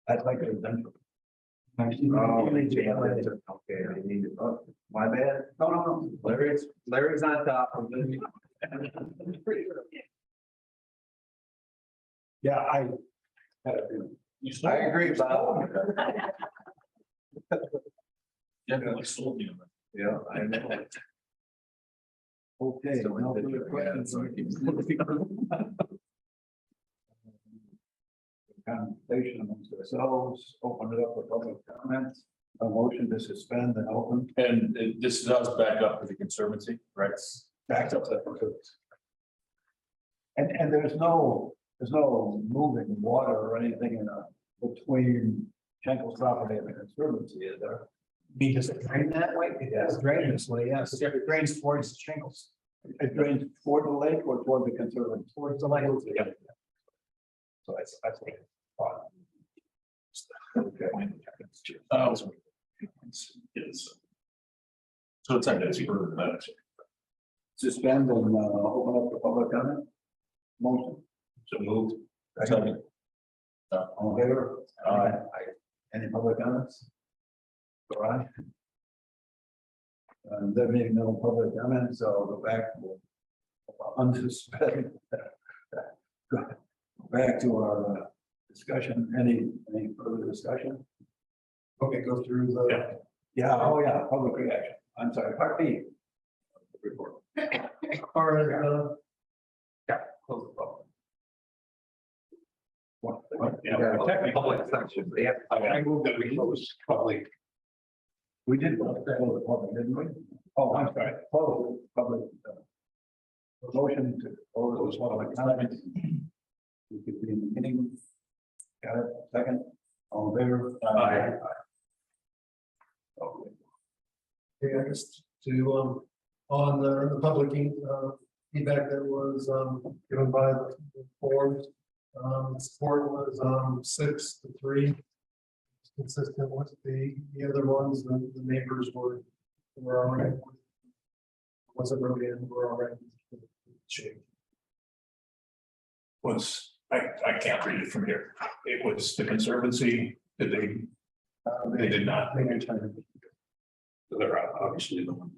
I'd like to. Oh, okay, I need to, oh, my bad. No. Larry's on top of it. Yeah, I agree, Bob. Definitely sold me on that. Yeah, I know. Okay. So no in the- further questions. yeah, so I Conversation amongst ourselves, open it up for public comments, a motion to suspend and open. And this does back up to the conservancy, right? Back up that. And there's no moving water or anything in between Schenkel's property and the conservancy, is there? Does it drain that way? It does drain this way, yes. It drains towards the shingles. It drains toward the lake or toward the conservancy? Towards the lake. So I think. So it's actually further than that. Suspend and open up the public comment. Motion. So moved. Second. All in favor? Aye. Any public comments? All right. There being no public comments, I'll go back. We'll unsuspend. Go back to our discussion. Any further discussion? Okay, go through the. Yeah, oh yeah, public reaction. I'm sorry, part B. Report. Or, Close the public. Yeah, Public section, yeah. I moved that we close public. We did close the public, didn't we? Oh, I'm sorry, close public. Motion to close the public comment. We could be in the beginning. Got it, second, all in favor? Aye. Okay. yeah, just to, on the public, feedback that was, given by the board. Support was, 6-3. Consistent with the other ones, the neighbors were already. Wasn't really in, were already. Shape. Was, I can't read it from here. It was the conservancy, did they did not. They didn't turn it. They're obviously the one.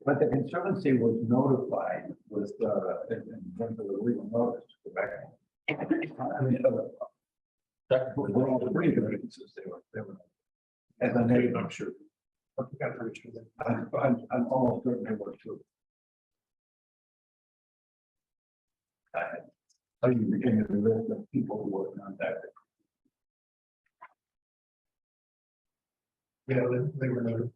But the conservancy was notified with, in terms of the legal notice, correct? I mean, we're all three variances, they were. And then they, I'm sure. I'm almost certain they were too. Are you beginning to list of people who were contacted? Yeah, they were there.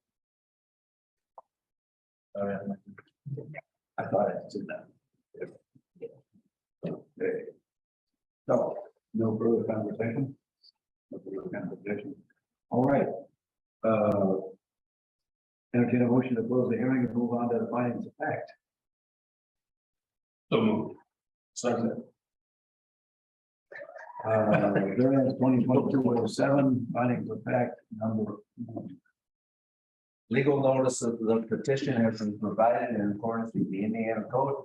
I thought I said that. Okay. So, no further conversation? No further conversation. All right. Entertain a motion to close the hearing and move on to the findings of fact. So moved. Second. Variance 2022-07, findings of fact number 1. Legal notice of the petition has been provided in accordance with the Indiana code,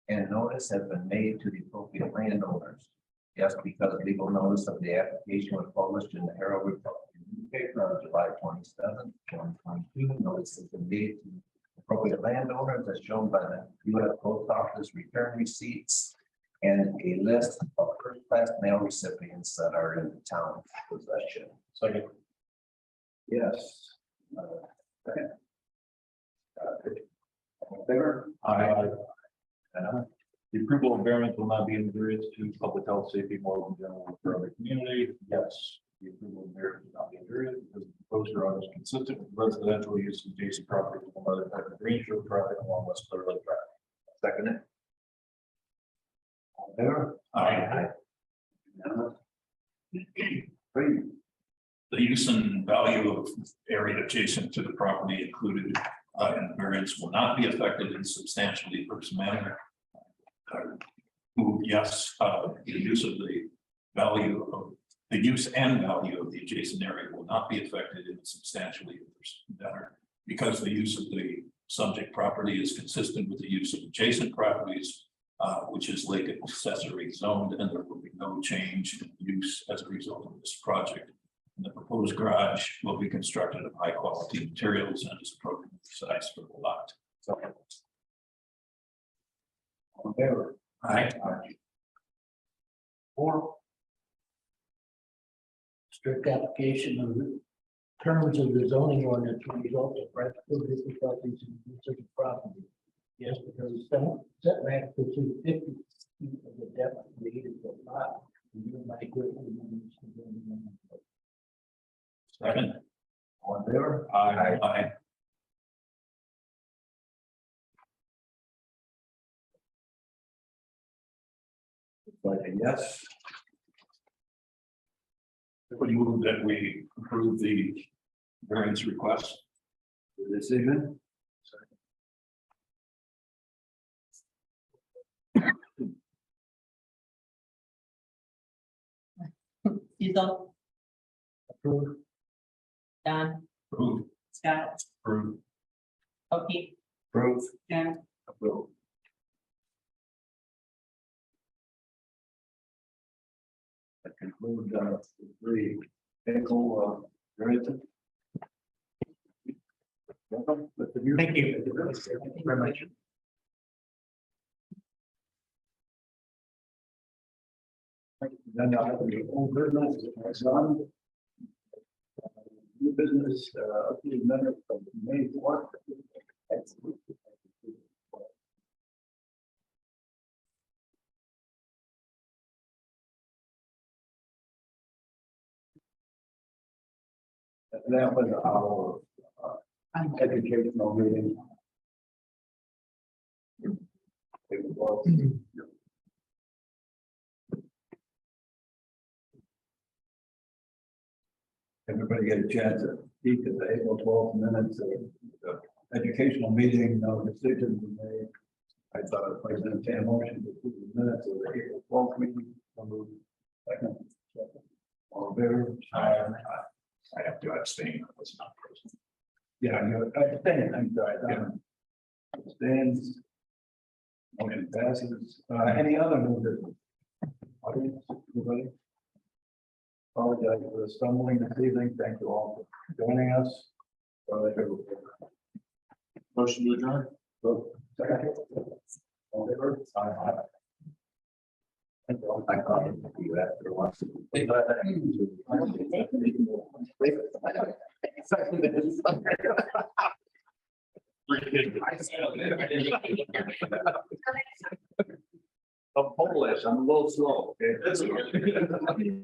and notice has been made to the appropriate landowners. Yes, because legal notice of the application was published in the Herald Republican newspaper on July 27th, 2022. Notice has been made to appropriate landowners as shown by the U.S. Post Office return receipts and a list of first-class mail recipients that are in the town possession. Second. Yes. Second. All in favor? Aye. And The approval of variance will not be injurious to public health, safety, morals, and general welfare of the community. Yes. The approval of variance will not be injurious because the proposed garage is consistent with residential use of adjacent property and other type of greenfield traffic along West Clear Lake Drive. Second it. all in favor? Aye. Unanimous. Three. The use and value of area adjacent to the property included in the variance will not be affected in substantially adverse manner. Move yes, the use of the value of the use and value of the adjacent area will not be affected in a substantially adverse manner because the use of the subject property is consistent with the use of adjacent properties, which is lake accessory zoned, and there will be no change in use as a result of this project. And the proposed garage will be constructed of high quality materials and is appropriately sized for the lot. All in favor? Aye. Four. Strict application of the terms of the zoning ordinance will result in practical difficulties in the use of the property. Yes, because some setback to 50 feet of the depth needed for lot. You might go. Second. All in favor? Aye. Aye. Like a yes. Would you move that we approve the variance request? The decision. Cecil, Approved. Don, Approved. Scott, Approved. Oki, Approved. Jim, Approved. That concludes three vehicle variances. Welcome. Thank you. Thank you very much. Then I have the old business, son. New business, up to the minute of May 4th. And that was our educational meeting. It was. Everybody get a chance to speak at the April 12th minutes of the educational meeting, no decision was made. I thought I'd place an entertained motion to approve the minutes of the April 12th meeting. Second. All in favor? I have to abstain. I was not present. Yeah, you abstain, I'm sorry. Abstains. Motion passes. Any other new business? Audience, anybody? Apologize for stumbling this evening. Thank you all for joining us. Motion to adjourn. Second. All in favor? Aye. I caught you after a while. I'm hopeless. I'm a little slow. Okay.